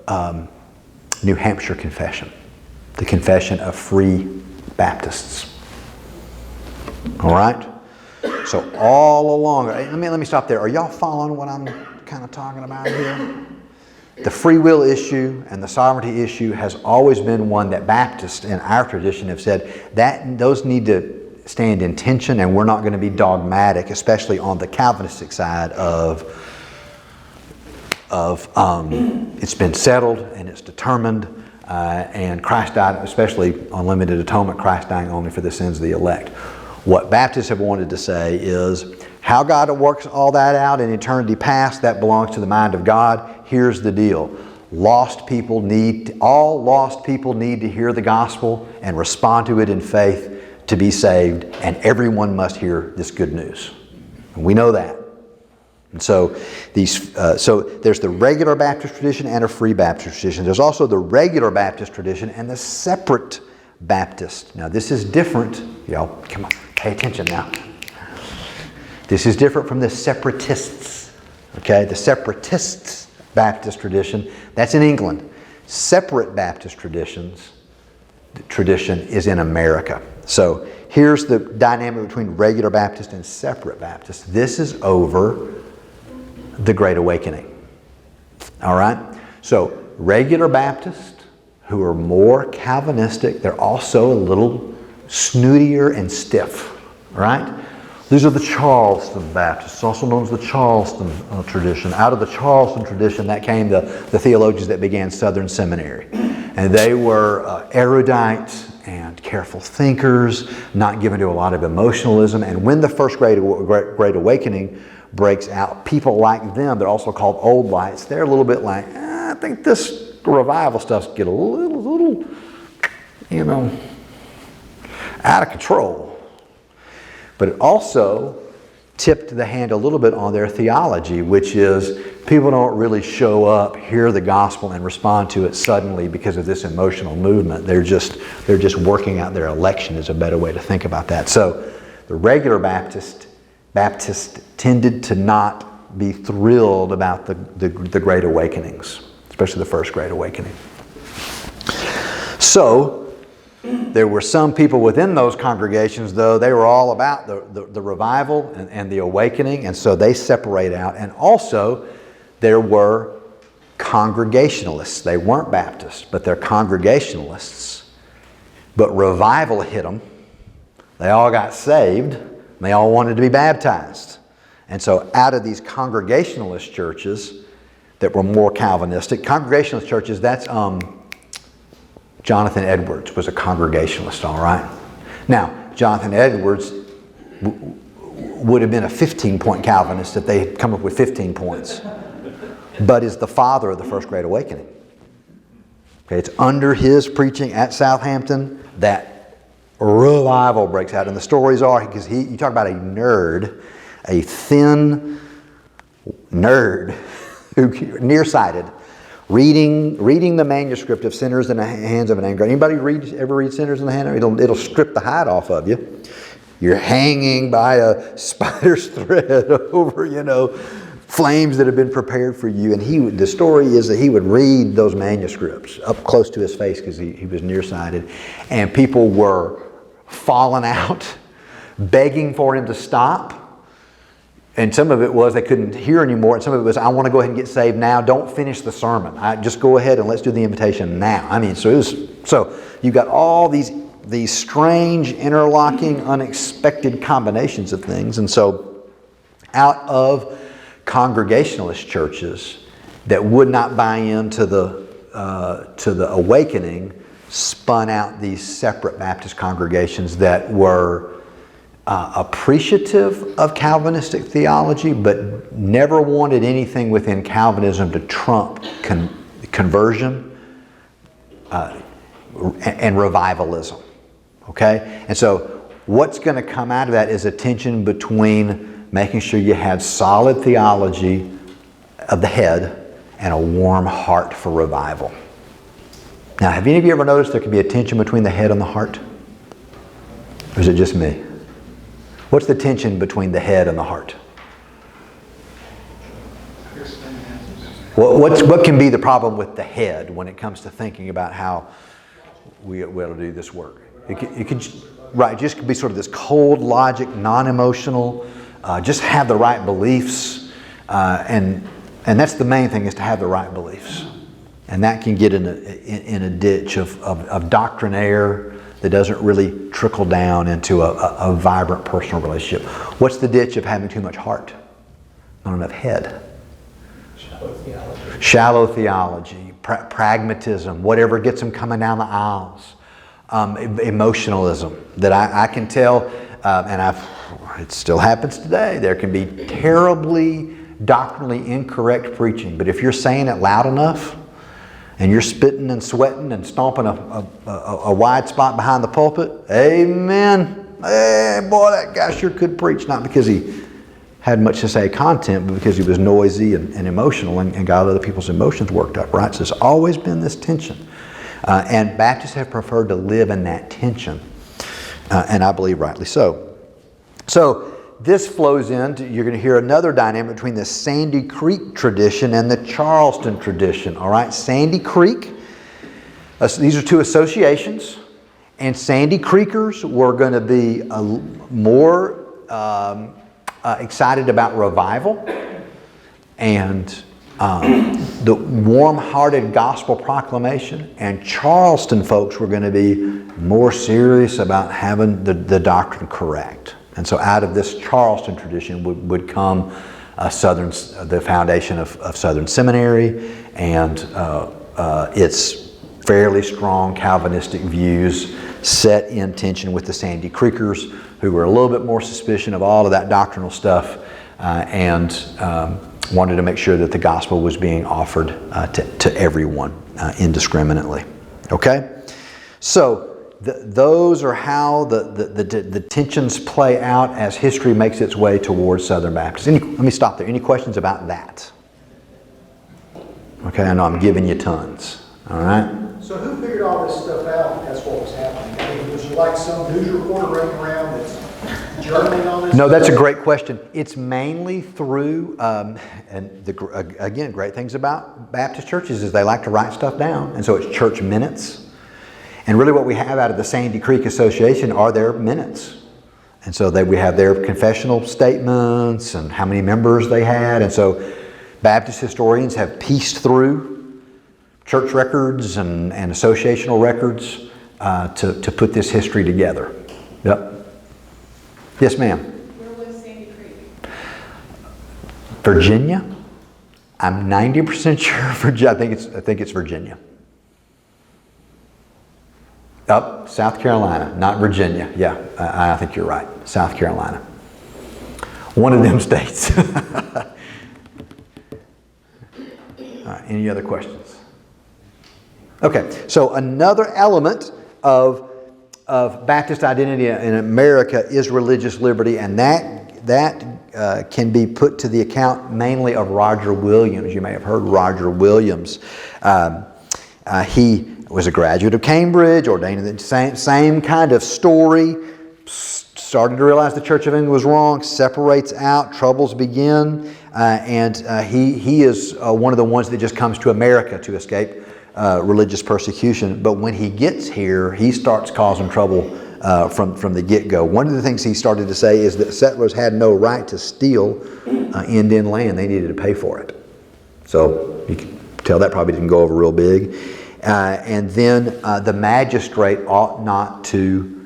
New Hampshire Confession, the Confession of Free Baptists. All right? So all along, let me stop there. Are y'all following what I'm kind of talking about here? The free will issue and the sovereignty issue has always been one that Baptists in our tradition have said that those need to stand in tension, and we're not going to be dogmatic, especially on the Calvinistic side of it's been settled and it's determined, and Christ died, especially on limited atonement, Christ dying only for the sins of the elect. What Baptists have wanted to say is how God works all that out in eternity past, that belongs to the mind of God. Here's the deal. All lost people need to hear the gospel and respond to it in faith to be saved, and everyone must hear this good news. And we know that. And so there's the regular Baptist tradition and a Free Baptist tradition. There's also the regular Baptist tradition and the separate Baptist. Now this is different. Y'all, come on, pay attention now. This is different from the separatists. Okay, the separatists Baptist tradition, that's in England. Separate Baptist tradition is in America. So here's the dynamic between regular Baptist and separate Baptist. This is over the Great Awakening. All right? So regular Baptists who are more Calvinistic, they're also a little snootier and stiff. All right? These are the Charleston Baptists, also known as the Charleston tradition. Out of the Charleston tradition, that came the theologians that began Southern Seminary. And they were erudite and careful thinkers, not given to a lot of emotionalism. And when the first Great Awakening breaks out, people like them, they're also called Old Lights, they're a little bit like, I think this revival stuff's get a little, out of control. But it also tipped the hand a little bit on their theology, which is people don't really show up, hear the gospel, and respond to it suddenly because of this emotional movement. They're just working out their election is a better way to think about that. So the regular Baptist tended to not be thrilled about the Great Awakenings, especially the first Great Awakening. So there were some people within those congregations, though, they were all about the revival and the awakening, and so they separate out. And also, there were Congregationalists. They weren't Baptists, but they're Congregationalists. But revival hit them. They all got saved. And they all wanted to be baptized. And so out of these Congregationalist churches that were more Calvinistic, Congregationalist churches, that's Jonathan Edwards was a Congregationalist, all right? Now, Jonathan Edwards would have been a 15-point Calvinist if they had come up with 15 points, but is the father of the First Great Awakening. Okay, it's under his preaching at Southampton that revival breaks out. And the stories are, because you talk about a nerd, a thin nerd, who nearsighted, reading the manuscript of Sinners in the Hands of an Angry. Anybody ever read Sinners in the Hand? It'll strip the hide off of you. You're hanging by a spider's thread over, flames that have been prepared for you. And the story is that he would read those manuscripts up close to his face because he was nearsighted. And people were falling out, begging for him to stop. And some of it was they couldn't hear anymore. And some of it was, I want to go ahead and get saved now. Don't finish the sermon. Just go ahead and let's do the invitation now. So you got all these strange, interlocking, unexpected combinations of things. And so out of Congregationalist churches that would not buy into the awakening spun out these separate Baptist congregations that were appreciative of Calvinistic theology, but never wanted anything within Calvinism to trump conversion and revivalism. Okay? And so what's going to come out of that is a tension between making sure you had solid theology of the head and a warm heart for revival. Now, have any of you ever noticed there can be a tension between the head and the heart? Or is it just me? What's the tension between the head and the heart? What can be the problem with the head when it comes to thinking about how we ought to do this work? It could just be sort of this cold logic, non-emotional, just have the right beliefs, and that's the main thing, is to have the right beliefs. And that can get in a ditch of doctrinaire that doesn't really trickle down into a vibrant personal relationship. What's the ditch of having too much heart? Not enough head. Shallow theology, pragmatism, whatever gets them coming down the aisles. Emotionalism, that I can tell, and it still happens today. There can be terribly doctrinally incorrect preaching, but if you're saying it loud enough, and you're spitting and sweating and stomping a wide spot behind the pulpit, amen. Hey, boy, that guy sure could preach. Not because he had much to say content, but because he was noisy and emotional and got other people's emotions worked up, right? So there's always been this tension. And Baptists have preferred to live in that tension. And I believe rightly so. So this flows into, you're going to hear another dynamic between the Sandy Creek tradition and the Charleston tradition. All right, Sandy Creek, these are two associations, and Sandy Creekers were going to be more excited about revival and the warm-hearted gospel proclamation, and Charleston folks were going to be more serious about having the doctrine correct. And so out of this Charleston tradition would come the foundation of Southern Seminary and its fairly strong Calvinistic views set in tension with the Sandy Creekers, who were a little bit more suspicious of all of that doctrinal stuff and wanted to make sure that the gospel was being offered to everyone indiscriminately. Okay? So those are how the tensions play out as history makes its way towards Southern Baptists. Let me stop there. Any questions about that? Okay, I know I'm giving you tons. All right? So who figured all this stuff out? That's what was happening. I mean, was there like some news reporter running around that's journaling on this? No, that's a great question. It's mainly through, again, great things about Baptist churches is they like to write stuff down. And so it's church minutes. And really what we have out of the Sandy Creek Association are their minutes. And so we have their confessional statements and how many members they had. And so Baptist historians have pieced through church records and associational records to put this history together. Yep. Yes, ma'am. Where was Sandy Creek? Virginia? I'm 90% sure Virginia. I think it's Virginia. Up, South Carolina, not Virginia. Yeah, I think you're right. South Carolina. One of them states. All right, any other questions? Okay, so another element of Baptist identity in America is religious liberty, and that can be put to the account mainly of Roger Williams. You may have heard Roger Williams. He was a graduate of Cambridge, ordained in the same kind of story. Started to realize the Church of England was wrong, separates out, troubles begin, and he is one of the ones that just comes to America to escape religious persecution. But when he gets here, he starts causing trouble from the get-go. One of the things he started to say is that settlers had no right to steal Indian land. They needed to pay for it. So you can tell that probably didn't go over real big. And then the magistrate ought not to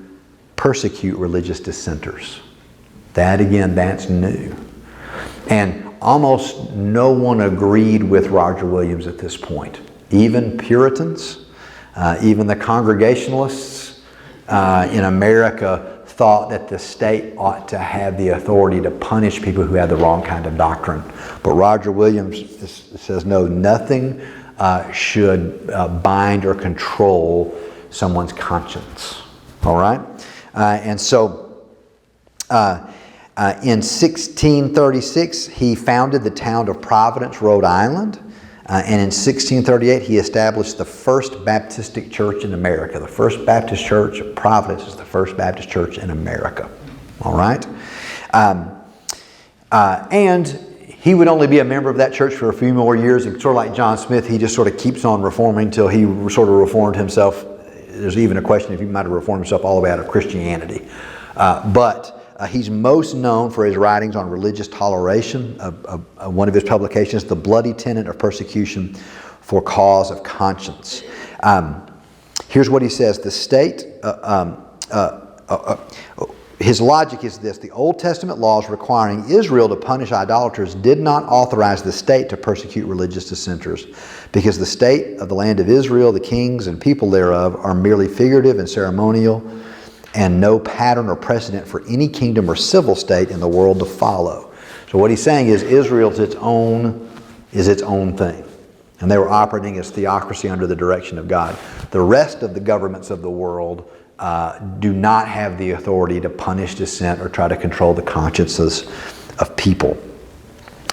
persecute religious dissenters. That again, that's new. And almost no one agreed with Roger Williams at this point. Even Puritans, even the Congregationalists in America thought that the state ought to have the authority to punish people who had the wrong kind of doctrine. But Roger Williams says, no, nothing should bind or control someone's conscience. All right? And so in 1636, he founded the town of Providence, Rhode Island. And in 1638, he established the first Baptistic church in America. The First Baptist Church of Providence is the first Baptist church in America. All right? And he would only be a member of that church for a few more years. And sort of like John Smith, he just sort of keeps on reforming until he sort of reformed himself. There's even a question if he might have reformed himself all the way out of Christianity. But he's most known for his writings on religious toleration. One of his publications, The Bloody Tenet of Persecution for Cause of Conscience. Here's what he says. The state, his logic is this: the Old Testament laws requiring Israel to punish idolaters did not authorize the state to persecute religious dissenters, because the state of the land of Israel, the kings and people thereof, are merely figurative and ceremonial, and no pattern or precedent for any kingdom or civil state in the world to follow. So what he's saying is Israel's its own thing. And they were operating as theocracy under the direction of God. The rest of the governments of the world do not have the authority to punish dissent or try to control the consciences of people.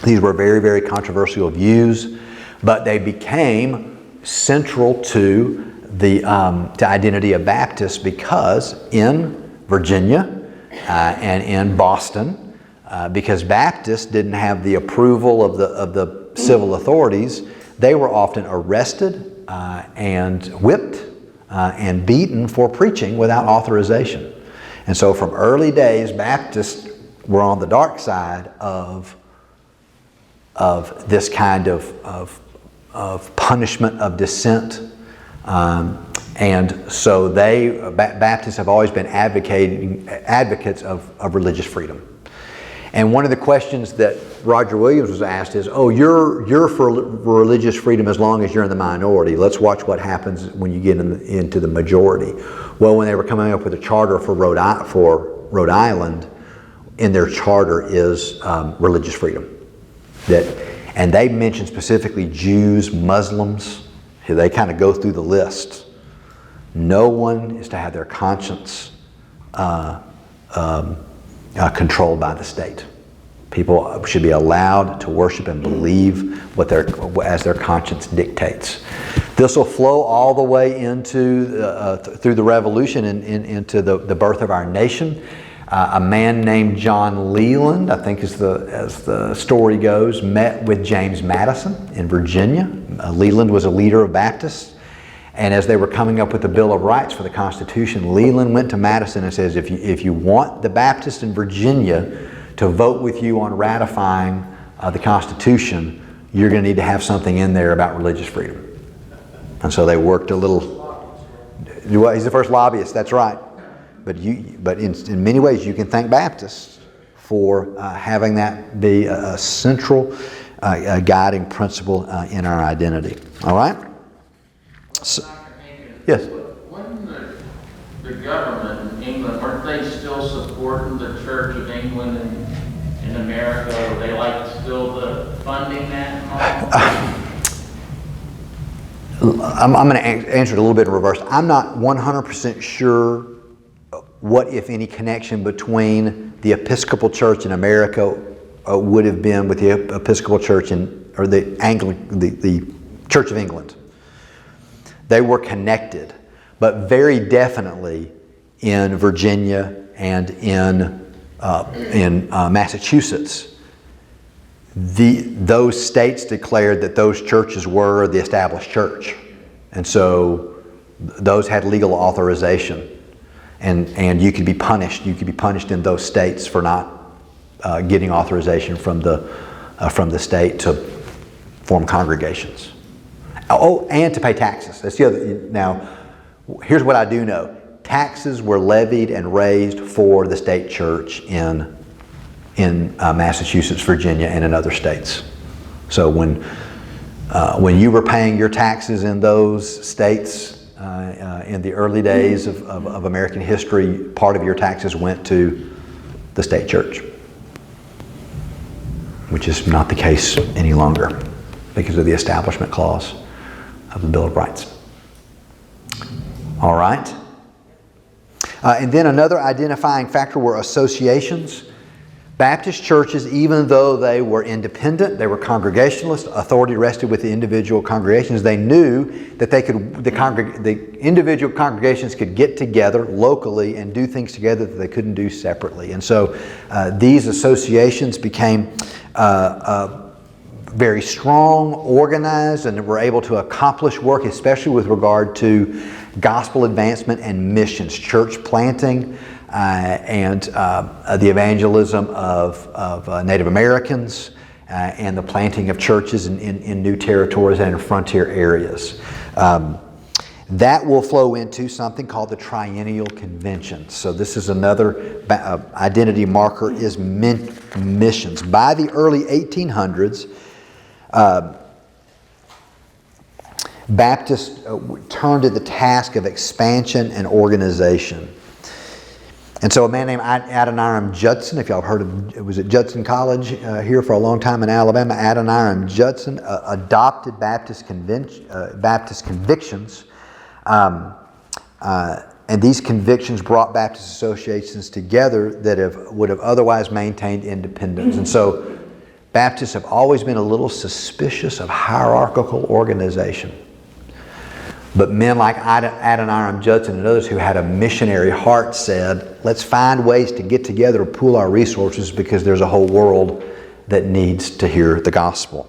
These were very, very controversial views, but they became central to the identity of Baptists, because in Virginia and in Boston, because Baptists didn't have the approval of the civil authorities, they were often arrested and whipped and beaten for preaching without authorization. And so from early days, Baptists were on the dark side of this kind of punishment of dissent. And so Baptists have always been advocates of religious freedom. And one of the questions that Roger Williams was asked is, you're for religious freedom as long as you're in the minority. Let's watch what happens when you get into the majority. Well, when they were coming up with a charter for Rhode Island, in their charter is religious freedom. And they mention specifically Jews, Muslims. They kind of go through the list. No one is to have their conscience controlled by the state. People should be allowed to worship and believe as their conscience dictates. This will flow all the way into through the Revolution and into the birth of our nation. A man named John Leland, I think as the story goes, met with James Madison in Virginia. Leland was a leader of Baptists. And as they were coming up with the Bill of Rights for the Constitution, Leland went to Madison and says, if you want the Baptists in Virginia to vote with you on ratifying the Constitution, you're going to need to have something in there about religious freedom. And so they worked a little. He's the first lobbyist, that's right. But in many ways, you can thank Baptists for having that be a central guiding principle in our identity. All right? So, yes? When the government in England, weren't they still supporting the Church of England in America? Were they still funding that? I'm going to answer it a little bit in reverse. I'm not 100% sure what, if any, connection between the Episcopal Church in America would have been with the Episcopal Church or the Church of England. They were connected, but very definitely in Virginia and in Massachusetts, those states declared that those churches were the established church, and so those had legal authorization, and you could be punished. You could be punished in those states for not getting authorization from the state to form congregations. Oh, and to pay taxes. That's the other. Now, here's what I do know: taxes were levied and raised for the state church in Massachusetts, Virginia, and in other states. So when you were paying your taxes in those states in the early days of American history, part of your taxes went to the state church, which is not the case any longer because of the Establishment Clause of the Bill of Rights. All right. And then another identifying factor were associations. Baptist churches, even though they were independent, they were Congregationalist, authority rested with the individual congregations, they knew that the individual congregations could get together locally and do things together that they couldn't do separately. And so these associations became very strong, organized, and were able to accomplish work, especially with regard to gospel advancement and missions, church planting, and the evangelism of Native Americans, and the planting of churches in new territories and in frontier areas. That will flow into something called the Triennial Convention. So this is another identity marker, is missions. By the early 1800s, Baptists turned to the task of expansion and organization. And so a man named Adoniram Judson, if y'all heard of, it was at Judson College here for a long time in Alabama, Adoniram Judson adopted Baptist convictions. And these convictions brought Baptist associations together that would have otherwise maintained independence. And so Baptists have always been a little suspicious of hierarchical organization. But men like Adoniram Judson and others who had a missionary heart said, let's find ways to get together, pool our resources, because there's a whole world that needs to hear the gospel.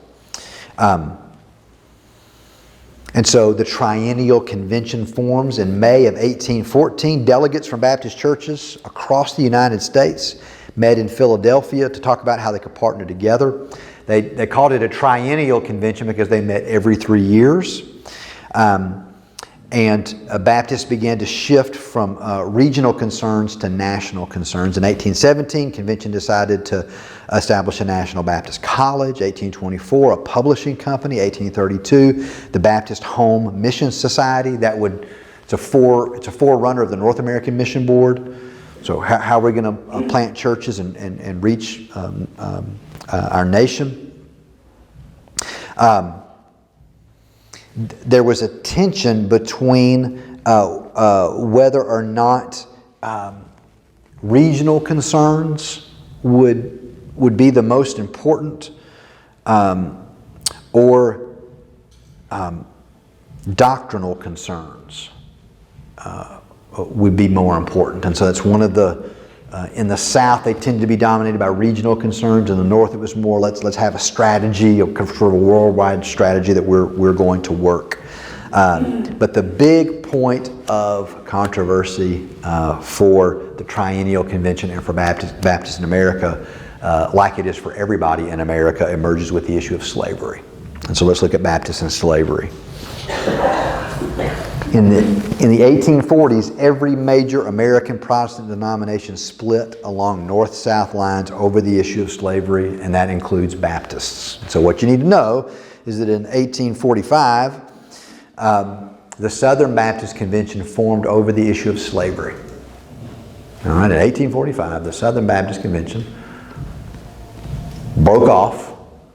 And so the Triennial Convention forms in May of 1814. Delegates from Baptist churches across the United States met in Philadelphia to talk about how they could partner together. They called it a Triennial Convention because they met every 3 years. And Baptists began to shift from regional concerns to national concerns. In 1817, convention decided to establish a National Baptist College. 1824, a publishing company. 1832, the Baptist Home Mission Society. It's a forerunner of the North American Mission Board. So how are we going to plant churches and reach our nation? There was a tension between whether or not regional concerns would be the most important, or doctrinal concerns would be more important. And so that's one of the in the South, they tend to be dominated by regional concerns. In the North, it was more let's have a strategy, sort of a worldwide strategy that we're going to work. But the big point of controversy for the Triennial Convention and for Baptists in America, like it is for everybody in America, emerges with the issue of slavery. And so let's look at Baptists and slavery. In the 1840s, every major American Protestant denomination split along north-south lines over the issue of slavery, and that includes Baptists. So what you need to know is that in 1845, the Southern Baptist Convention formed over the issue of slavery. All right, in 1845, the Southern Baptist Convention broke off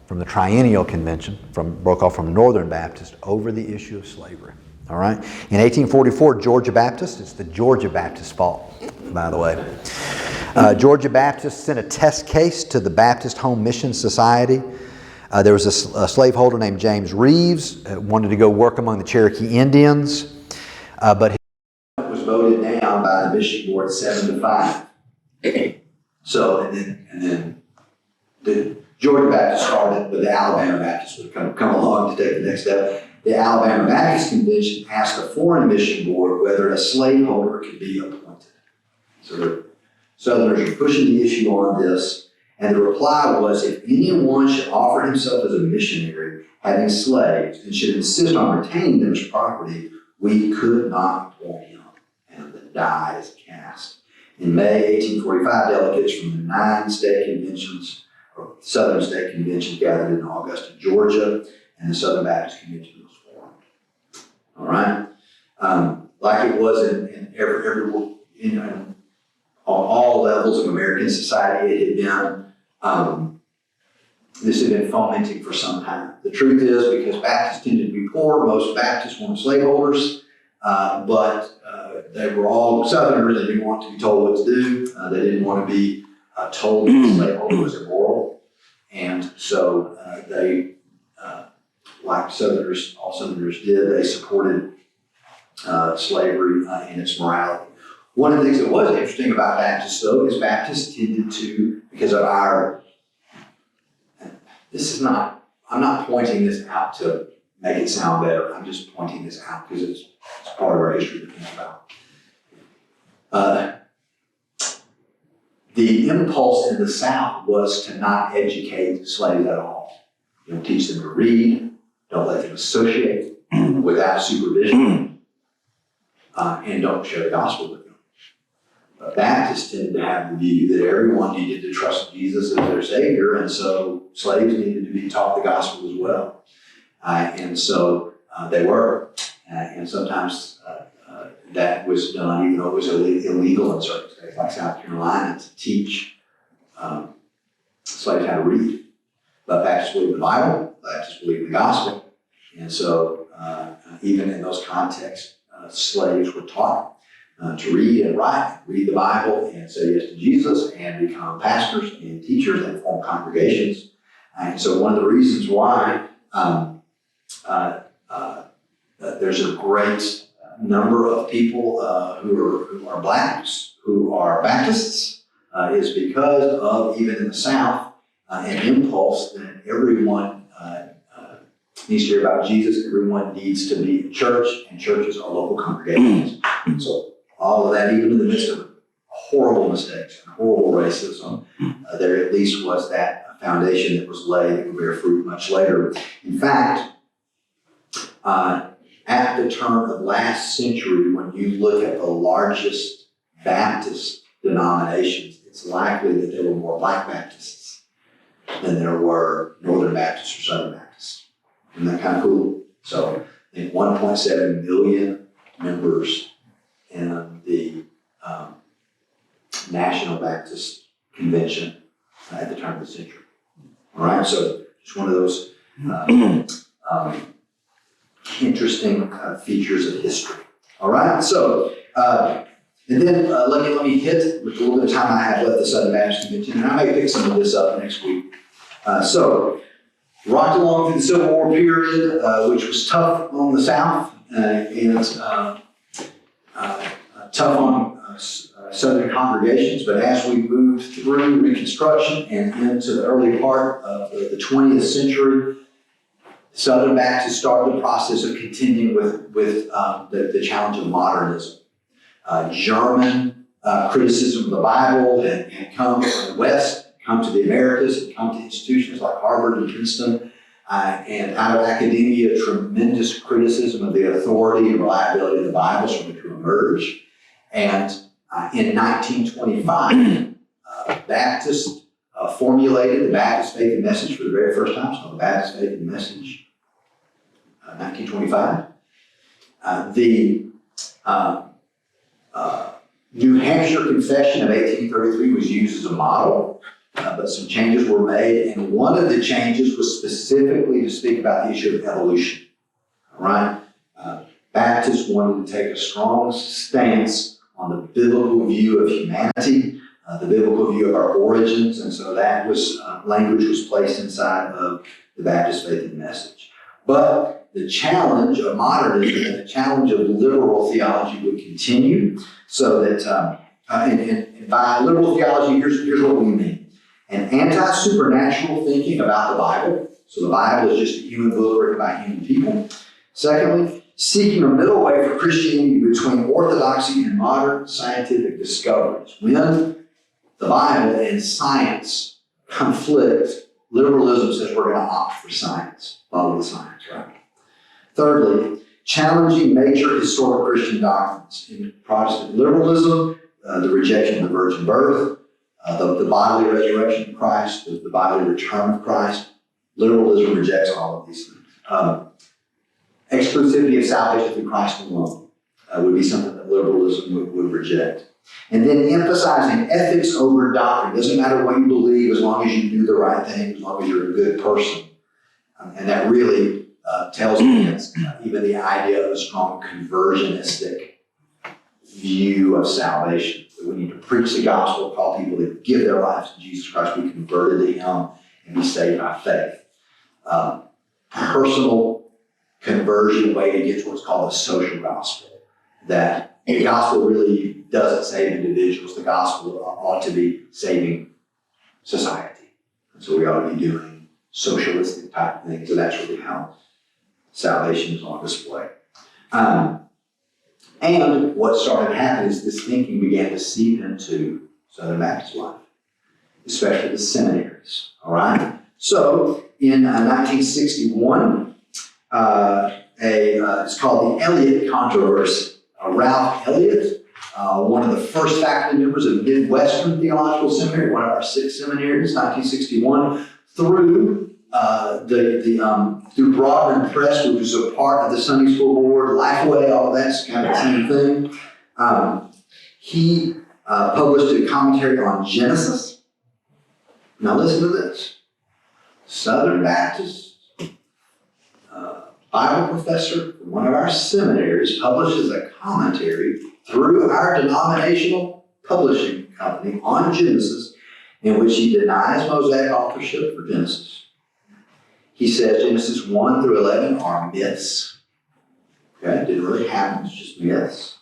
from the Triennial Convention, broke off from Northern Baptist over the issue of slavery. All right. In 1844, Georgia Baptist, it's the Georgia Baptist fault, by the way. Georgia Baptist sent a test case to the Baptist Home Mission Society. There was a slaveholder named James Reeves, wanted to go work among the Cherokee Indians, but his was voted down by the mission board 7-5. So, and then the Georgia Baptist started, but the Alabama Baptist would come along to take the next step. The Alabama Baptist Convention asked the Foreign Mission Board whether a slaveholder could be appointed. So the Southerners are pushing the issue on this, and the reply was, if anyone should offer himself as a missionary having slaves and should insist on retaining them as property, we could not appoint him. And the die is cast. In May 1845, delegates from the 9 state conventions, or Southern state conventions, gathered in Augusta, Georgia, and the Southern Baptist Convention was formed. All right, like it was in every on all levels of American society, it had been this had been fomenting for some time. The truth is, because Baptists tended to be poor, most Baptists weren't slaveholders, but they were all Southerners. They didn't want to be told what to do. They didn't want to be told that slaveholder was immoral, and so they. Like Southerners, all Southerners did, they supported slavery and its morality. One of the things that was interesting about Baptists, though, is Baptists tended to, because of our, I'm not pointing this out to make it sound better. I'm just pointing this out because it's part of our history to think about. The impulse in the South was to not educate slaves at all. You know, teach them to read. Don't let them associate without supervision, and don't share the gospel with them. But Baptists tended to have the view that everyone needed to trust Jesus as their Savior, and so slaves needed to be taught the gospel as well. And so they were, and sometimes that was done even though it was illegal in certain states, like South Carolina, to teach slaves how to read. But Baptists believe in the Bible, Baptists believe in the gospel. And so even in those contexts, slaves were taught to read and write, read the Bible and say yes to Jesus and become pastors and teachers and form congregations. And so one of the reasons why there's a great number of people who are blacks, who are Baptists, is because of, even in the South, an impulse that everyone needs to hear about Jesus. Everyone needs to be in church, and churches are local congregations. So all of that, even in the midst of horrible mistakes and horrible racism, there at least was that foundation that was laid that would bear fruit much later. In fact, at the turn of last century, when you look at the largest Baptist denominations, it's likely that there were more Black Baptists than there were Northern Baptists or Southern Baptists. Isn't that kind of cool? So I think 1.7 million members in the National Baptist Convention at the turn of the century. All right, so just one of those interesting features of history. All right, so and then let me hit, with a little bit of time I have left, the Southern Baptist Convention, and I may pick some of this up next week. So rocked along through the Civil War period, which was tough on the South and tough on Southern congregations. But as we moved through Reconstruction and into the early part of the 20th century, Southern Baptists started the process of contending with the challenge of modernism. German criticism of the Bible had come from the West, come to the Americas, and come to institutions like Harvard and Princeton, and out of academia, tremendous criticism of the authority and reliability of the Bible started to emerge. And in 1925, Baptists formulated the Baptist Faith and Message for the very first time. So the Baptist Faith and Message, 1925. The New Hampshire Confession of 1833 was used as a model but some changes were made, and one of the changes was specifically to speak about the issue of evolution. All right? Baptists wanted to take a strong stance on the biblical view of humanity, the biblical view of our origins, and so that was language was placed inside of the Baptist Faith and Message. But the challenge of modernism and the challenge of liberal theology would continue, so that, and by liberal theology, here's what we mean. An anti-supernatural thinking about the Bible, so the Bible is just a human book written by human people. Secondly, seeking a middle way for Christianity between orthodoxy and modern scientific discoveries. When the Bible and science conflict, liberalism says we're going to opt for science, follow the science, right? Thirdly, challenging major historic Christian doctrines. In Protestant liberalism, the rejection of the virgin birth, the bodily resurrection of Christ, the bodily return of Christ. Liberalism rejects all of these things. Exclusivity of salvation through Christ alone would be something that liberalism would reject. And then emphasizing ethics over doctrine. It doesn't matter what you believe as long as you do the right thing, as long as you're a good person. And that really tells me against even the idea of a strong conversionistic view of salvation. That we need to preach the gospel, call people to give their lives to Jesus Christ, be converted to Him, and be saved by faith. Personal conversion way to get to what's called a social gospel. That the gospel really doesn't save individuals. The gospel ought to be saving society. And so we ought to be doing socialistic type things. So that's really how salvation is on display. And what started to happen is this thinking began to seep into Southern Baptist life, especially the seminaries. All right? So in 1961, it's called the Eliot Controversy. Ralph Eliot, one of the first faculty members of Midwestern Theological Seminary, one of our 6 seminaries, 1961, through through Broadman Press, which was a part of the Sunday School Board, Lifeway, all of that's kind of the same thing. He published a commentary on Genesis. Now listen to this. Southern Baptist Bible professor from one of our seminaries publishes a commentary through our denominational publishing company on Genesis, in which he denies Mosaic authorship for Genesis. He says Genesis 1 through 11 are myths. Okay, it didn't really happen, it's just myths.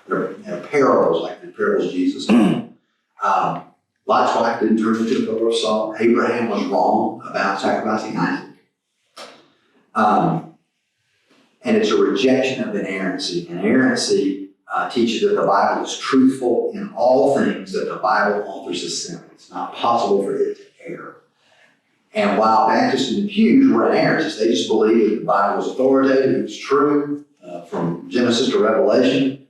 They're parables, like the parables Jesus told. Lot's wife didn't turn into a pillar of salt. Abraham was wrong about sacrificing Isaac. And it's a rejection of inerrancy. Inerrancy teaches that the Bible is truthful in all things that the Bible authors assemble. It's not possible for it to err. And while Baptists in the pews were inerrantists, they just believed that the Bible was authoritative, it was true, from Genesis to Revelation.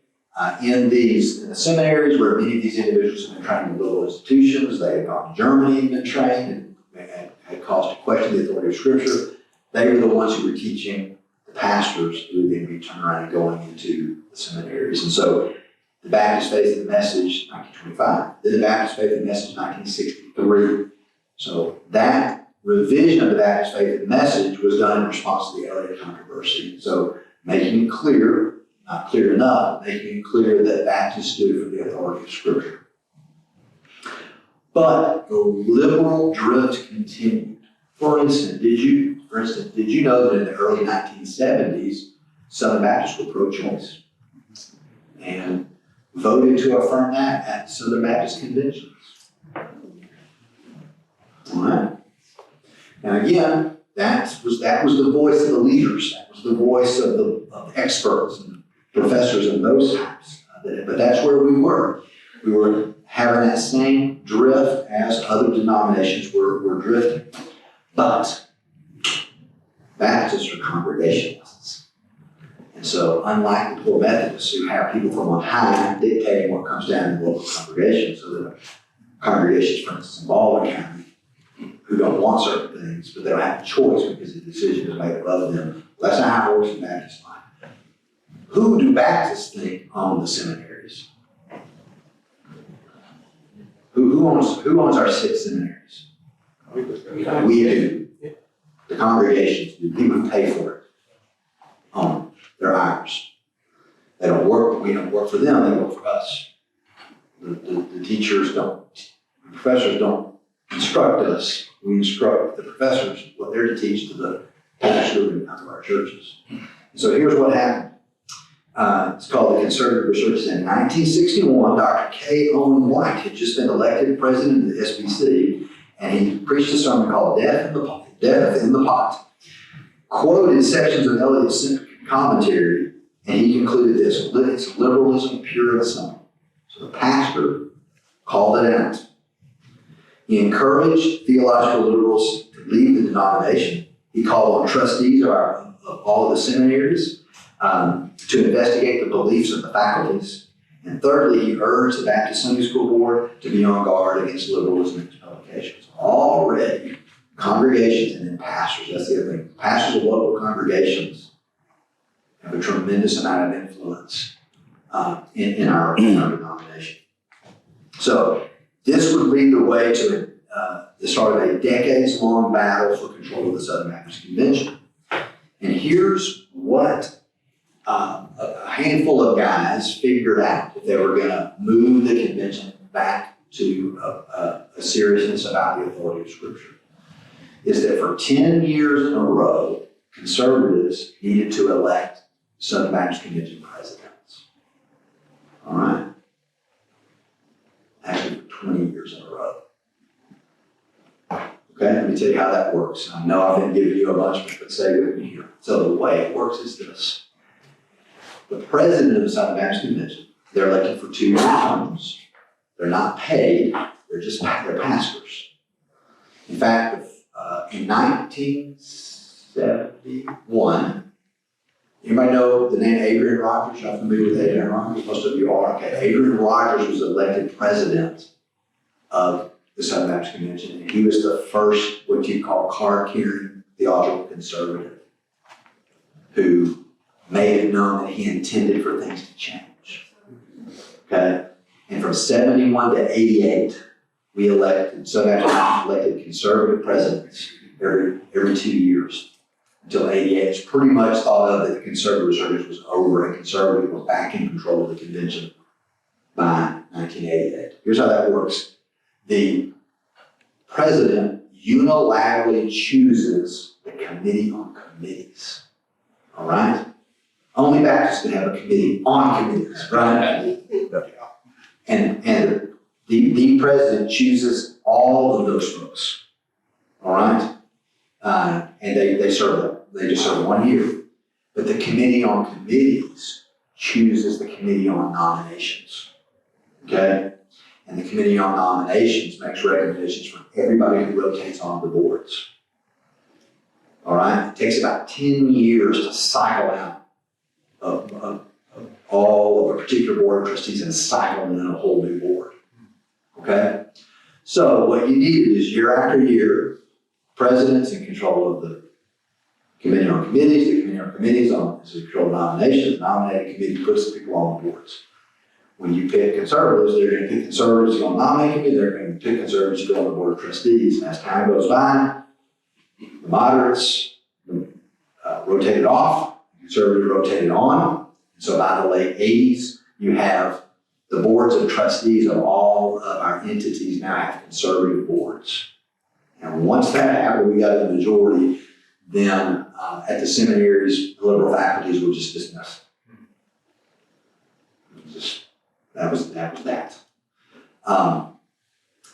In the seminaries where many of these individuals have been trained in liberal institutions, they had gone to Germany and been trained and had cause to question the authority of Scripture, they were the ones who were teaching the pastors who would then be turned around and going into the seminaries. And so the Baptist Faith and Message, 1925, then the Baptist Faith and Message, 1963. So that revision of the Baptist Faith and Message was done in response to the Eliot controversy. So making it clear, not clear enough, making it clear that Baptists stood for the authority of Scripture. But the liberal drift continued. For instance, did you know that in the early 1970s, Southern Baptists were pro-choice and voted to affirm that at Southern Baptist conventions? All right. Now again, that was the voice of the leaders. That was the voice of the experts and professors and those types. But that's where we were. We were having that same drift as other denominations were drifting. But Baptists are Congregationalists. And so unlike the poor Methodists who have people from on high dictating what comes down in the local congregation, so there are congregations, for instance, in Baldwin County, who don't want certain things, but they don't have a choice because the decision is made above them. Well, that's not how it works in Baptist life. Who do Baptists think own the seminaries? Who owns our 6 seminaries? We do. The congregations do. People who pay for it. They're ours. They don't work, we don't work for them, they work for us. The teachers don't, the professors don't instruct us. We instruct the professors what they're to teach to the children out of our churches. So here's what happened. It's called the Conservative Research Center. In 1961, Dr. K. Owen White had just been elected president of the SBC, and he preached a sermon called Death in the Pot. Quoted sections of Eliot's commentary, and he concluded this: it's liberalism pure and simple. So the pastor called it out. He encouraged theological liberals to leave the denomination. He called on trustees of all of the seminaries to investigate the beliefs of the faculties. And thirdly, he urged the Baptist Sunday School Board to be on guard against liberalism in its publications. Already, congregations and then pastors, that's the other thing. Pastors of local congregations have a tremendous amount of influence in our denomination. So this would lead the way to the start of a decades-long battle for control of the Southern Baptist Convention. And here's what a handful of guys figured out if they were going to move the convention back to a seriousness about the authority of Scripture, is that for 10 years in a row, conservatives needed to elect Southern Baptist Convention presidents. All right? Actually, for 20 years in a row. Okay, let me tell you how that works. I know I've been giving you a bunch, but stay with me here. So the way it works is this. The president of the Southern Baptist Convention, they're elected for 2-year terms. They're not paid, they're pastors. In fact, in 1971, anybody know the name Adrian Rogers? Y'all familiar with Adrian Rogers? Most of you are. Okay, Adrian Rogers was elected president of the Southern Baptist Convention, and he was the first, what you call, card-carrying theological conservative who made it known that he intended for things to change. Okay? And from 71 to 88, we elected, Southern Baptist elected conservative presidents every 2 years until 88. It's pretty much thought of that the conservative resurgence was over and conservative was back in control of the convention by 1988. Here's how that works. The president unilaterally chooses the committee on committees. All right? Only Baptists can have a committee on committees, right? And the president chooses all of those folks. All right? And they just serve 1 year. But the committee on committees chooses the committee on nominations. Okay? And the committee on nominations makes recommendations for everybody who rotates on the boards. All right? It takes about 10 years to cycle out all of a particular board of trustees and cycle them in a whole new board. Okay? So what you need is year after year, presidents in control of the committee on committees, the committee on committees is in control of nominations, the nominating committee puts the people on the boards. When you pick conservatives, they're going to pick conservatives who are on the nominating committee, they're going to pick conservatives who go on the board of trustees. And as time goes by, the moderates rotated off, the conservatives rotated on. So by the late 80s, you have the boards of trustees of all of our entities now have conservative boards. And once that happened, we got the majority, then at the seminaries, the liberal faculties were just dismissed. That was that. Al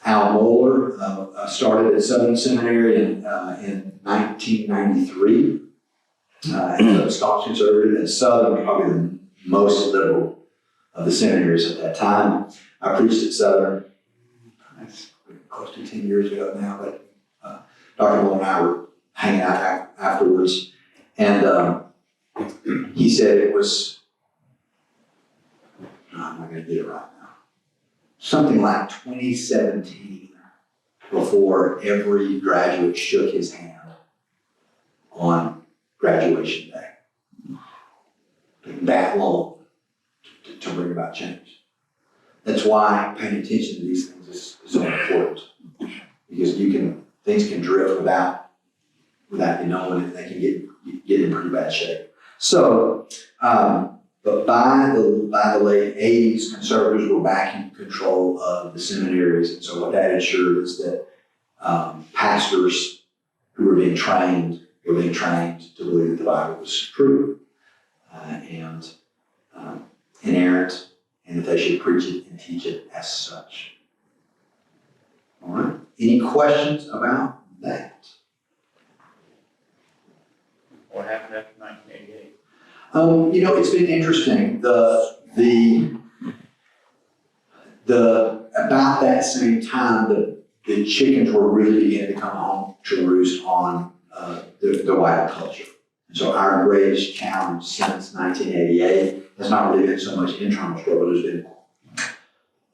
Mohler started at Southern Seminary in 1993. As a staunch conservative, and Southern was probably the most liberal of the seminaries at that time. I preached at Southern, that's close to 10 years ago now, but Dr. Mohler and I were hanging out afterwards, and he said it was, I'm not going to get it right now, something like 2017 before every graduate shook his hand on graduation day. Took that long to bring about change. That's why paying attention to these things is so important. Because things can drift without you knowing it. They can get in pretty bad shape. So, but by the late 80s, conservatives were back in control of the seminaries. And so what that ensured is that pastors who were being trained to believe that the Bible was true and inerrant, and that they should preach it and teach it as such. All right. Any questions about that? What happened after 1988? It's been interesting. About that same time, the chickens were really beginning to come home to roost on the wider culture. And so our greatest challenge since 1988 has not really been so much internal struggle.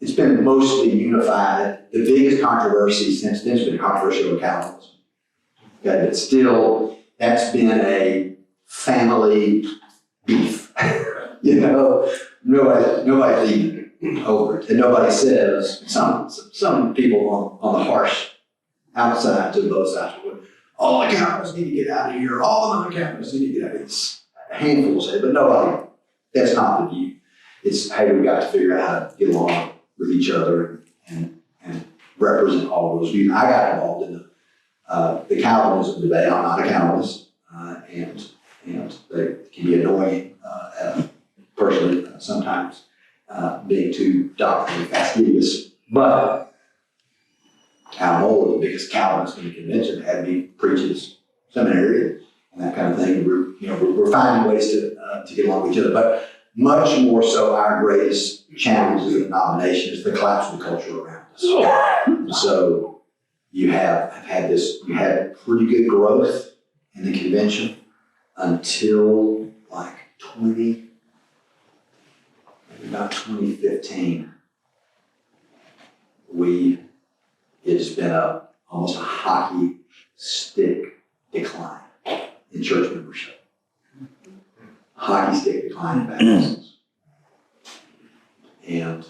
It's been mostly unified. The biggest controversy since then has been controversy over Calvinism. Okay, but still, that's been a family beef. Nobody's even over it, and nobody says. Some people on the harsh outside to both sides. All the Calvinists need to get out of here. All the non-Calvinists need to get out of here. It's a handful say, but nobody. That's not the view. It's, hey, we've got to figure out how to get along with each other and represent all those views. I got involved in the Calvinism debate. I'm not a Calvinist, and they can be annoying personally sometimes, being too doctrinally fastidious. But Al Mohler, the biggest Calvinist in the convention, had me preach his seminary and that kind of thing. We're finding ways to get along with each other, but much more so, our greatest challenge as a denomination is the collapse of the culture around us. So you had pretty good growth in the convention until like about 2015. It's been almost a hockey stick decline in church membership. Hockey stick decline in baptisms. And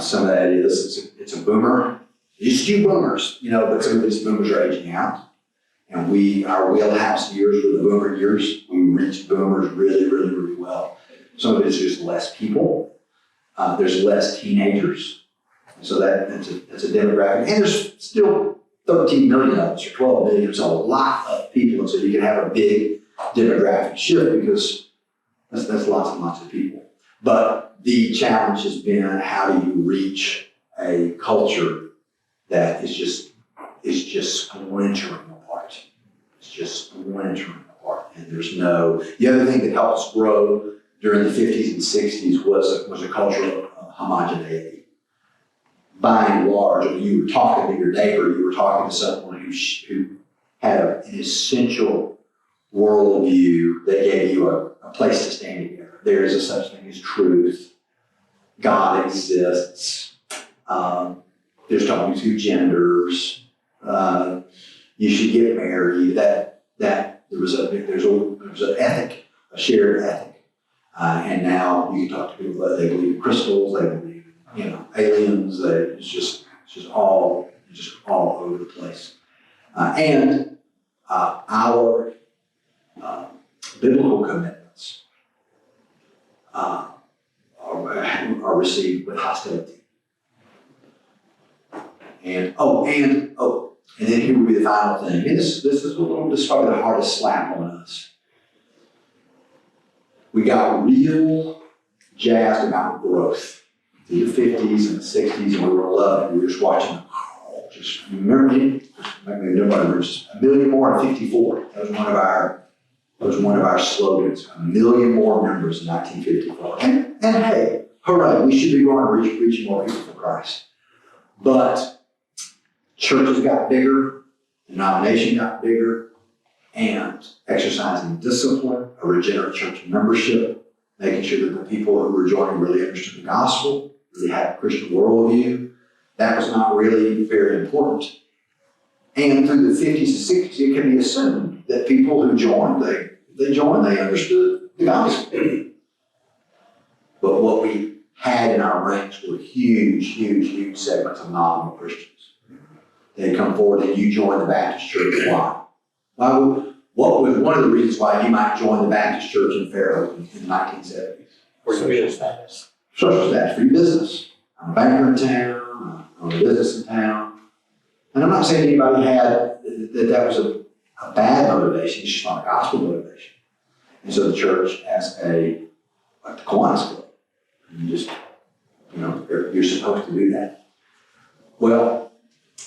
some of that is, it's a boomer. It's few boomers, but some of these boomers are aging out. And our wheelhouse years were the boomer years. We reached boomers really, really, really well. Some of it is just less people. There's less teenagers. So that's a demographic. And there's still 13 million of us, or 12 million, so a lot of people. And so you can have a big demographic shift because that's lots and lots of people. But the challenge has been, how do you reach a culture that is just splintering apart? It's just splintering apart. And the other thing that helped us grow during the 50s and 60s was a culture of homogeneity. By and large, when you were talking to your neighbor, you were talking to someone who had an essential worldview that gave you a place to stand together. There is a such thing as truth. God exists. There's only two genders. You should get married. That there's an ethic, a shared ethic. And now you can talk to people that they believe in crystals, they believe aliens. It's just all over the place. And our biblical commitments are received with hostility. And then here would be the final thing. And this is probably the hardest slap on us. We got real jazzed about growth through the 50s and the 60s, and we were loving it. We were just watching, remember, maybe nobody remembers, 1 million more in 54. That was one of our slogans, 1 million more members in 1954. And hey, hooray, we should be going to reaching more people for Christ. But churches got bigger, denomination got bigger, and exercising discipline, a regenerate church membership, making sure that the people who were joining really understood the gospel, really had a Christian worldview, that was not really very important. And through the 50s and 60s, it can be assumed that people who joined, they understood the gospel. But what we had in our ranks were huge segments of nominal Christians they come forward and you join the Baptist church. Why? What was one of the reasons why you might join the Baptist church in Fairhope in the 1970s? Social status. Social status for your business. I'm a banker in town, I own a business in town. And I'm not saying anybody had, that was a bad motivation, it's just not a gospel motivation. And so the church has like the Kiwanis Club. And you just, you're supposed to do that. Well,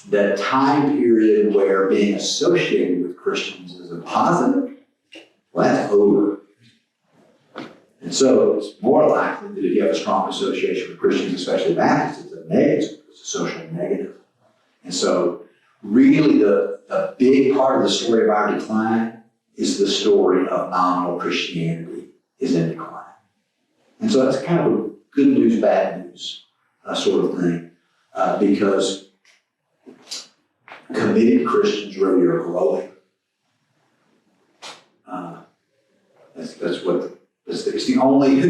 the time period where being associated with Christians is a positive, well, that's over. And so it's more likely that if you have a strong association with Christians, especially Baptists, it's a negative, it's a social negative. And so really the big part of the story of our decline is the story of nominal Christianity is in decline. And so that's kind of a good news, bad news sort of thing, because committed Christians really are growing. It's the only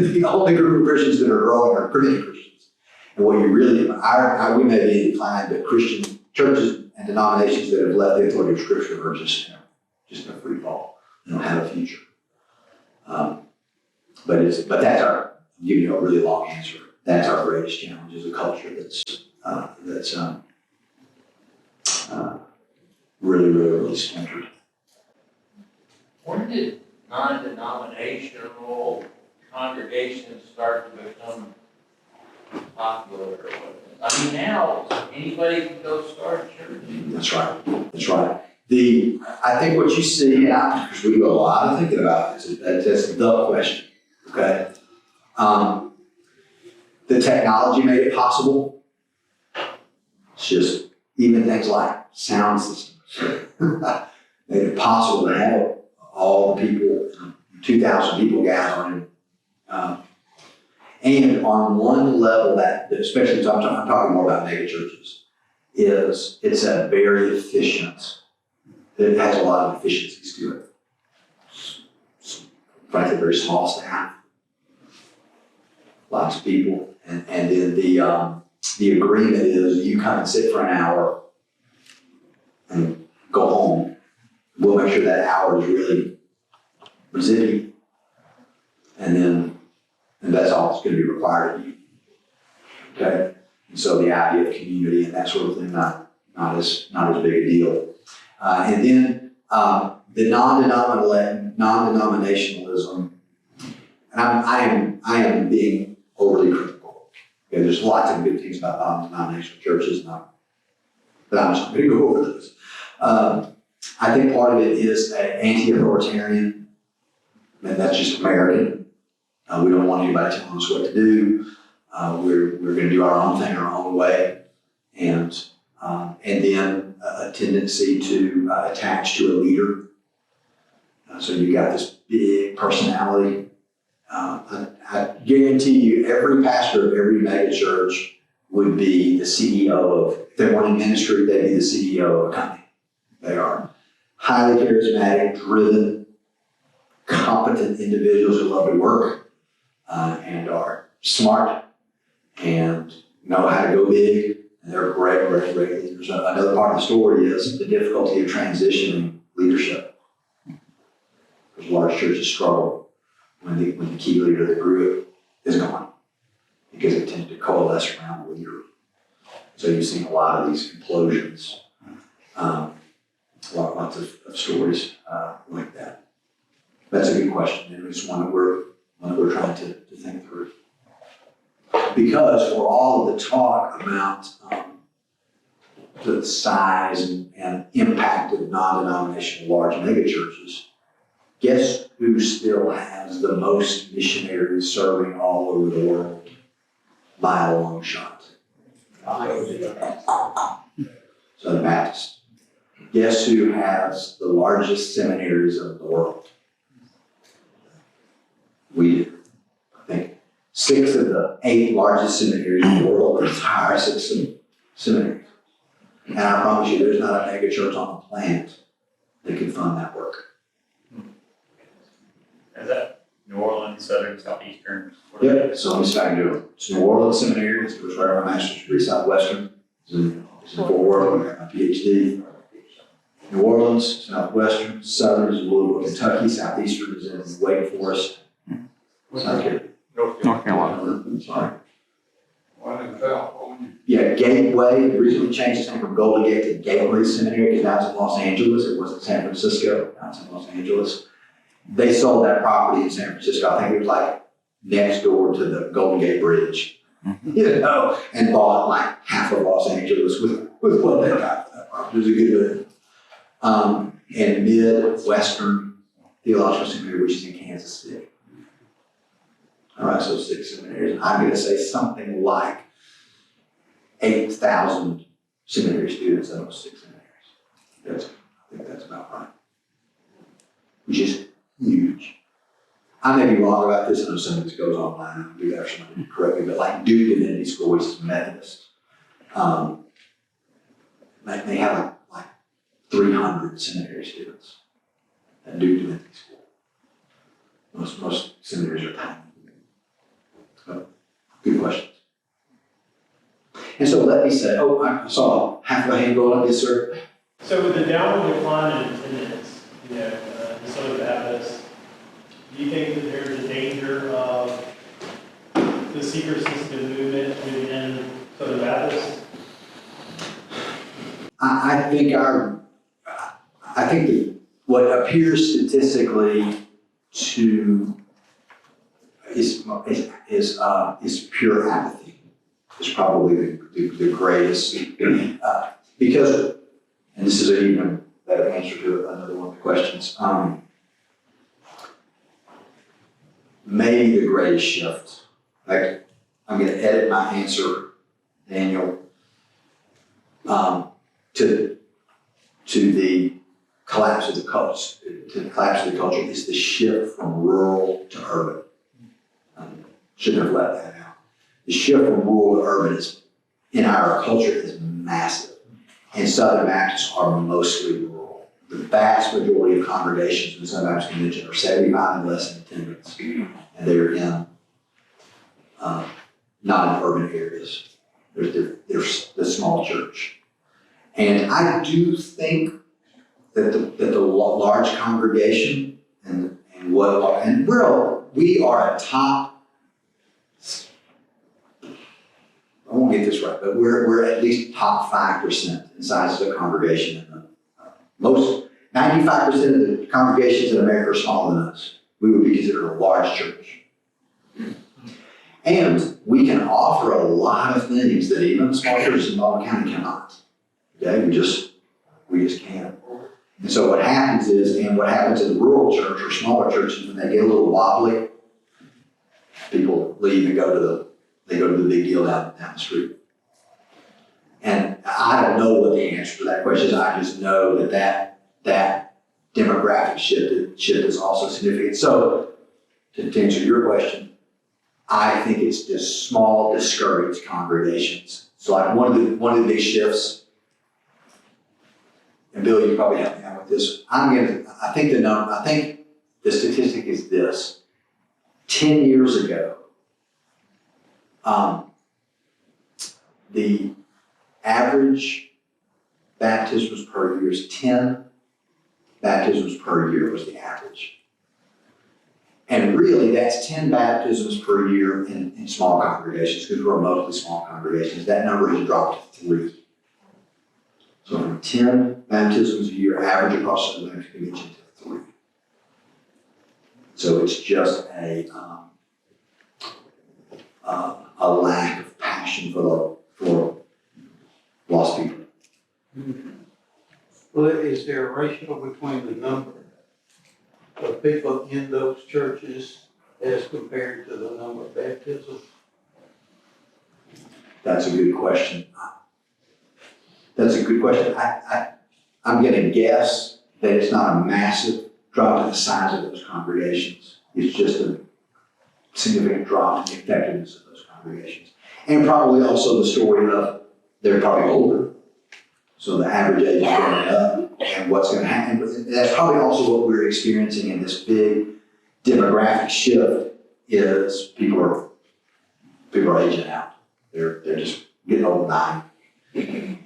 group of Christians that are growing are Christian Christians. And what you really, we may be in decline, but Christian churches and denominations that have left the authority of Scripture are just in a free fall. They don't have a future. But that's I'm giving you a really long answer. That's our greatest challenge is a culture that's really splintered. When did non-denominational congregations start to become popular? I mean, now anybody can go start a church. That's right. I think what you see, because we do a lot of thinking about this, that's the question, okay? The technology made it possible. It's just even things like sound systems made it possible to have all the people, 2,000 people gathering. And on one level that, especially I'm talking more about mega churches, it's a very efficient, it has a lot of efficiencies to it. Frankly, very small staff, lots of people. And then the agreement is you come and sit for an hour and go home. We'll make sure that hour is really zippy. And that's all that's going to be required of you. Okay? And so the idea of community and that sort of thing, not as big a deal. And then the non-denominationalism, and I am being overly critical. Okay, there's lots of good things about non-denominational churches, but I'm just going to go over those. I think part of it is anti-authoritarian, and that's just American. We don't want anybody telling us what to do. We're going to do our own thing our own way, and then a tendency to attach to a leader. So you got this big personality. I guarantee you, every pastor of every mega church would be the CEO of. If they weren't in ministry, they'd be the CEO of a company. They are highly charismatic, driven, competent individuals who love to work and are smart and know how to go big. And they're great leaders. Another part of the story is the difficulty of transitioning leadership. Because large churches struggle when the key leader of the group is gone because it tends to coalesce around the leader. So you've seen a lot of these implosions. Lots of stories like that. That's a good question, and it's one that we're trying to think through. Because for all of the talk about the size and impact of non-denominational large megachurches, guess who still has the most missionaries serving all over the world by a long shot? Southern Baptist. Guess who has the largest seminaries of the world? We do. I think 6 of the 8 largest seminaries in the world are entire 6 seminaries. And I promise you, there's not a mega church on the planet that can fund that work. Is that New Orleans, Southern, Southeastern? Yep. So let me start doing it. It's New Orleans Seminary. It was where my master's degree, Southwestern. It's is in Fort Worth, I got my PhD. New Orleans, Southwestern, Southern is Louisville, Kentucky, Southeastern is in Wake Forest. South Carolina. North Carolina. Sorry. One in California. Yeah, Gateway, they recently changed its name from Golden Gate to Gateway Seminary, because now it's in Los Angeles, it wasn't San Francisco, now it's in Los Angeles. They sold that property in San Francisco, I think it was like next door to the Golden Gate Bridge. You know, and bought like half of Los Angeles with what they got for that property. It was a good move. And Midwestern Theological Seminary, which is in Kansas City. All right, so 6 seminaries. I'm gonna say something like 8,000 seminary students in those 6 seminaries. I think that's about right. Which is huge. I may be wrong about this, I know some of this goes online, I do have somebody to correct me, but like Duke Divinity School, which is Methodist, they have like 300 seminary students at Duke Divinity School. Most seminaries are tiny. So, good questions. And so let me say, I saw half of a hand going up, yes, sir. So with the downward decline in attendance, in Southern Baptist, do you think that there's a danger of the seeker-sensitive movement within Southern Baptist? I think that what appears statistically to is pure apathy is probably the greatest, because, and this is an even better answer to another one of the questions, maybe the greatest shift, like, I'm gonna edit my answer, Daniel, to the collapse of the culture, is the shift from rural to urban. Shouldn't have left that out. The shift from rural to urban in our culture is massive. And Southern Baptists are mostly rural. The vast majority of congregations in the Southern Baptist Convention are 75 and less in attendance. And they're in, not in urban areas. They're the small church. And I do think that the large congregation we are a top, I won't get this right, but we're at least top 5% in sizes of congregation. Most 95% of the congregations in America are smaller than us. We would be considered a large church. And we can offer a lot of things that even small churches in Baldwin County cannot. Okay, we just can't. And so what happens in the rural church or smaller churches, when they get a little wobbly, people leave and go to the big deal down the street. And I don't know what the answer to that question is. I just know that demographic shift is also significant. So to answer your question, I think it's just small, discouraged congregations. So like one of the big shifts, and Bill, you probably help me out with this. I think the statistic is this. 10 years ago, the average baptisms per year is 10 baptisms per year was the average. And really, that's 10 baptisms per year in small congregations, because we're mostly small congregations. That number has dropped to 3. So from 10 baptisms a year, average across the Baptist Convention, to 3. So it's just a lack of passion for lost people. Well, is there a ratio between the number of people in those churches as compared to the number of baptisms? That's a good question. I'm going to guess that it's not a massive drop in the size of those congregations. It's just a significant drop in the effectiveness of those congregations. And probably also the story of they're probably older. So the average age is going up, and what's going to happen. That's probably also what we're experiencing in this big demographic shift is people are aging out. They're just getting old and dying.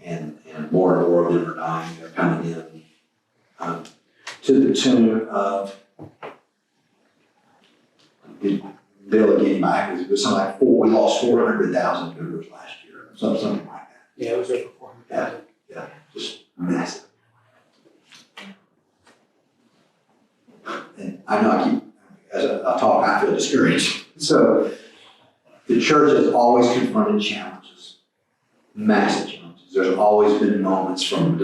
And and more of them are dying. They're coming in to the tune of, Bill again, it was something like we lost 400,000 members last year, something like that. Yeah, it was over 400,000. Yeah, just massive. And I know I keep, as I talk, I feel discouraged. So the church has always confronted challenges, massive challenges. There's always been moments from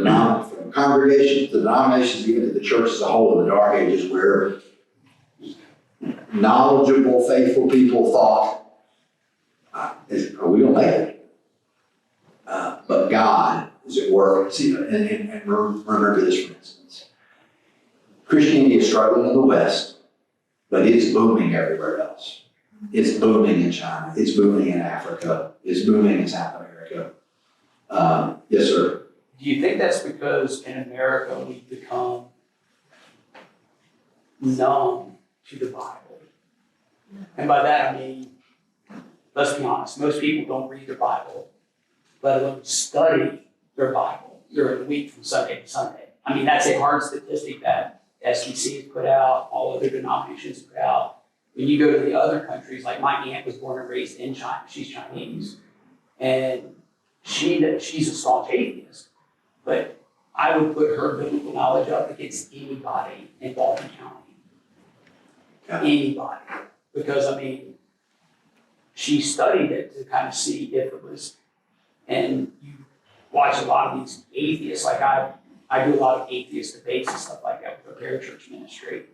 congregations to denominations, even to the church as a whole in the dark ages, where knowledgeable, faithful people thought, are we going to make it? But God is at work. See, and remember this, for instance. Christianity is struggling in the West, but it's booming everywhere else. It's booming in China. It's booming in Africa. It's booming in South America. Yes, sir. Do you think that's because in America we've become numb to the Bible? And by that I mean, let's be honest, most people don't read their Bible, let alone study their Bible during the week from Sunday to Sunday. I mean, that's a hard statistic that SBC has put out, all other denominations have put out. When you go to the other countries, like my aunt was born and raised in China, she's Chinese, and she's a staunch atheist, but I would put her biblical knowledge up against anybody in Baltimore County. Yeah. Anybody. Because, I mean, she studied it to kind of see if it was, and you watch a lot of these atheists, like I do a lot of atheist debates and stuff like that with the parachurch ministry.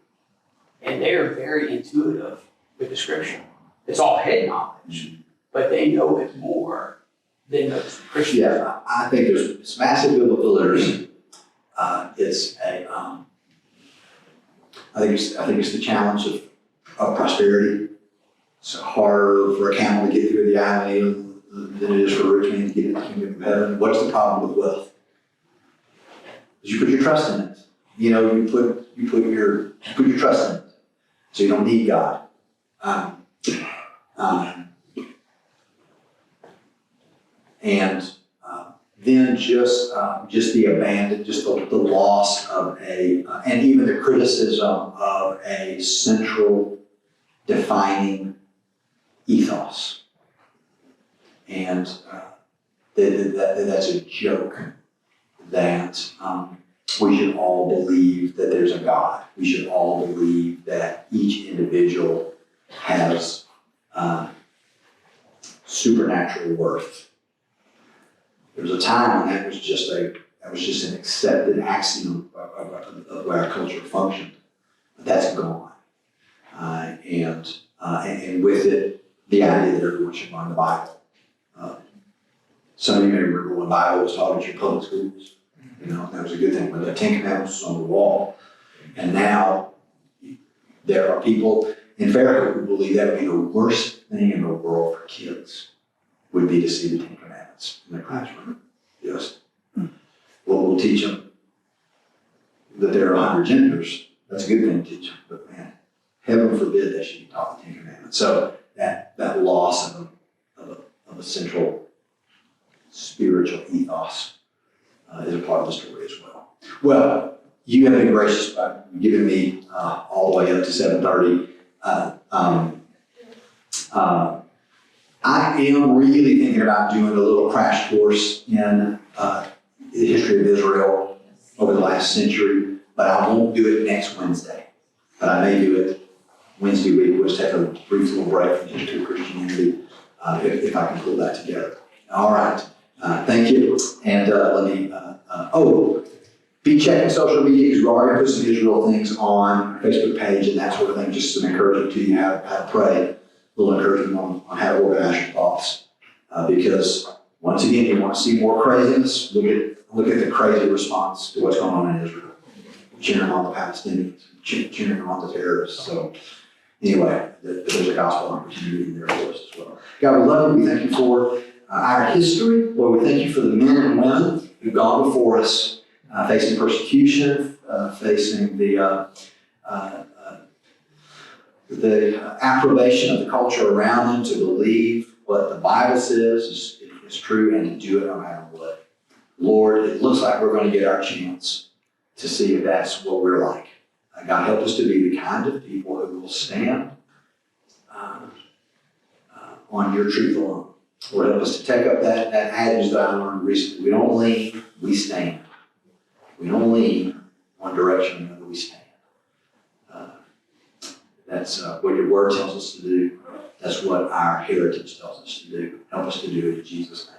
And they are very intuitive with the scripture. It's all head knowledge, but they know it more than most Christians. Yeah, I think there's massive biblical literacy. It's a, I think it's the challenge of prosperity. It's harder for a camel to get through the eye than it is for a rich man to get into the kingdom of heaven. What's the problem with wealth? Is you put your trust in it. You know, you put your trust in it, so you don't need God. Then just the abandon, just the loss of and even the criticism of a central defining ethos. And that's a joke that we should all believe that there's a God. We should all believe that each individual has supernatural worth. There was a time when that was just an accepted axiom of where our culture functioned. But that's gone. And with it, the idea that everyone should learn the Bible. Some of you may remember when the Bible was taught at your public schools. You know, that was a good thing. When the Ten Commandments was on the wall. And now there are people in Fairhope who believe that would be the worst thing in the world for kids would be to see the Ten Commandments in the classroom. Just, we'll teach them that there are 100 genders. That's a good thing to teach them. But man, heaven forbid they should be taught the Ten Commandments. So that loss of a central spiritual ethos is a part of the story as well. Well, you have been gracious by giving me all the way up to 7:30. I am really thinking about doing a little crash course in the history of Israel over the last century, but I won't do it next Wednesday. But I may do it Wednesday week. We'll just take a brief little break from history of Christianity if I can pull that together. All right. Thank you. And let me, be checking social media because we're already putting some Israel things on our Facebook page and that sort of thing, just some encouragement to you how to pray, a little encouragement on how to organize your thoughts. Because once again, you want to see more craziness, look at the crazy response to what's going on in Israel. Cheering on the Palestinians, cheering on the terrorists. So anyway, there's a gospel opportunity in there for us as well. God, we love you. We thank you for our history. Lord, we thank you for the men and women who've gone before us, facing persecution, facing the approbation of the culture around them to believe what the Bible says is true and to do it no matter what. Lord, it looks like we're going to get our chance to see if that's what we're like. God, help us to be the kind of people who will stand on your truth alone. Lord, help us to take up that adage that I learned recently. We don't lean, we stand. We don't lean one direction or another, we stand. That's what your word tells us to do. That's what our heritage tells us to do. Help us to do it in Jesus' name.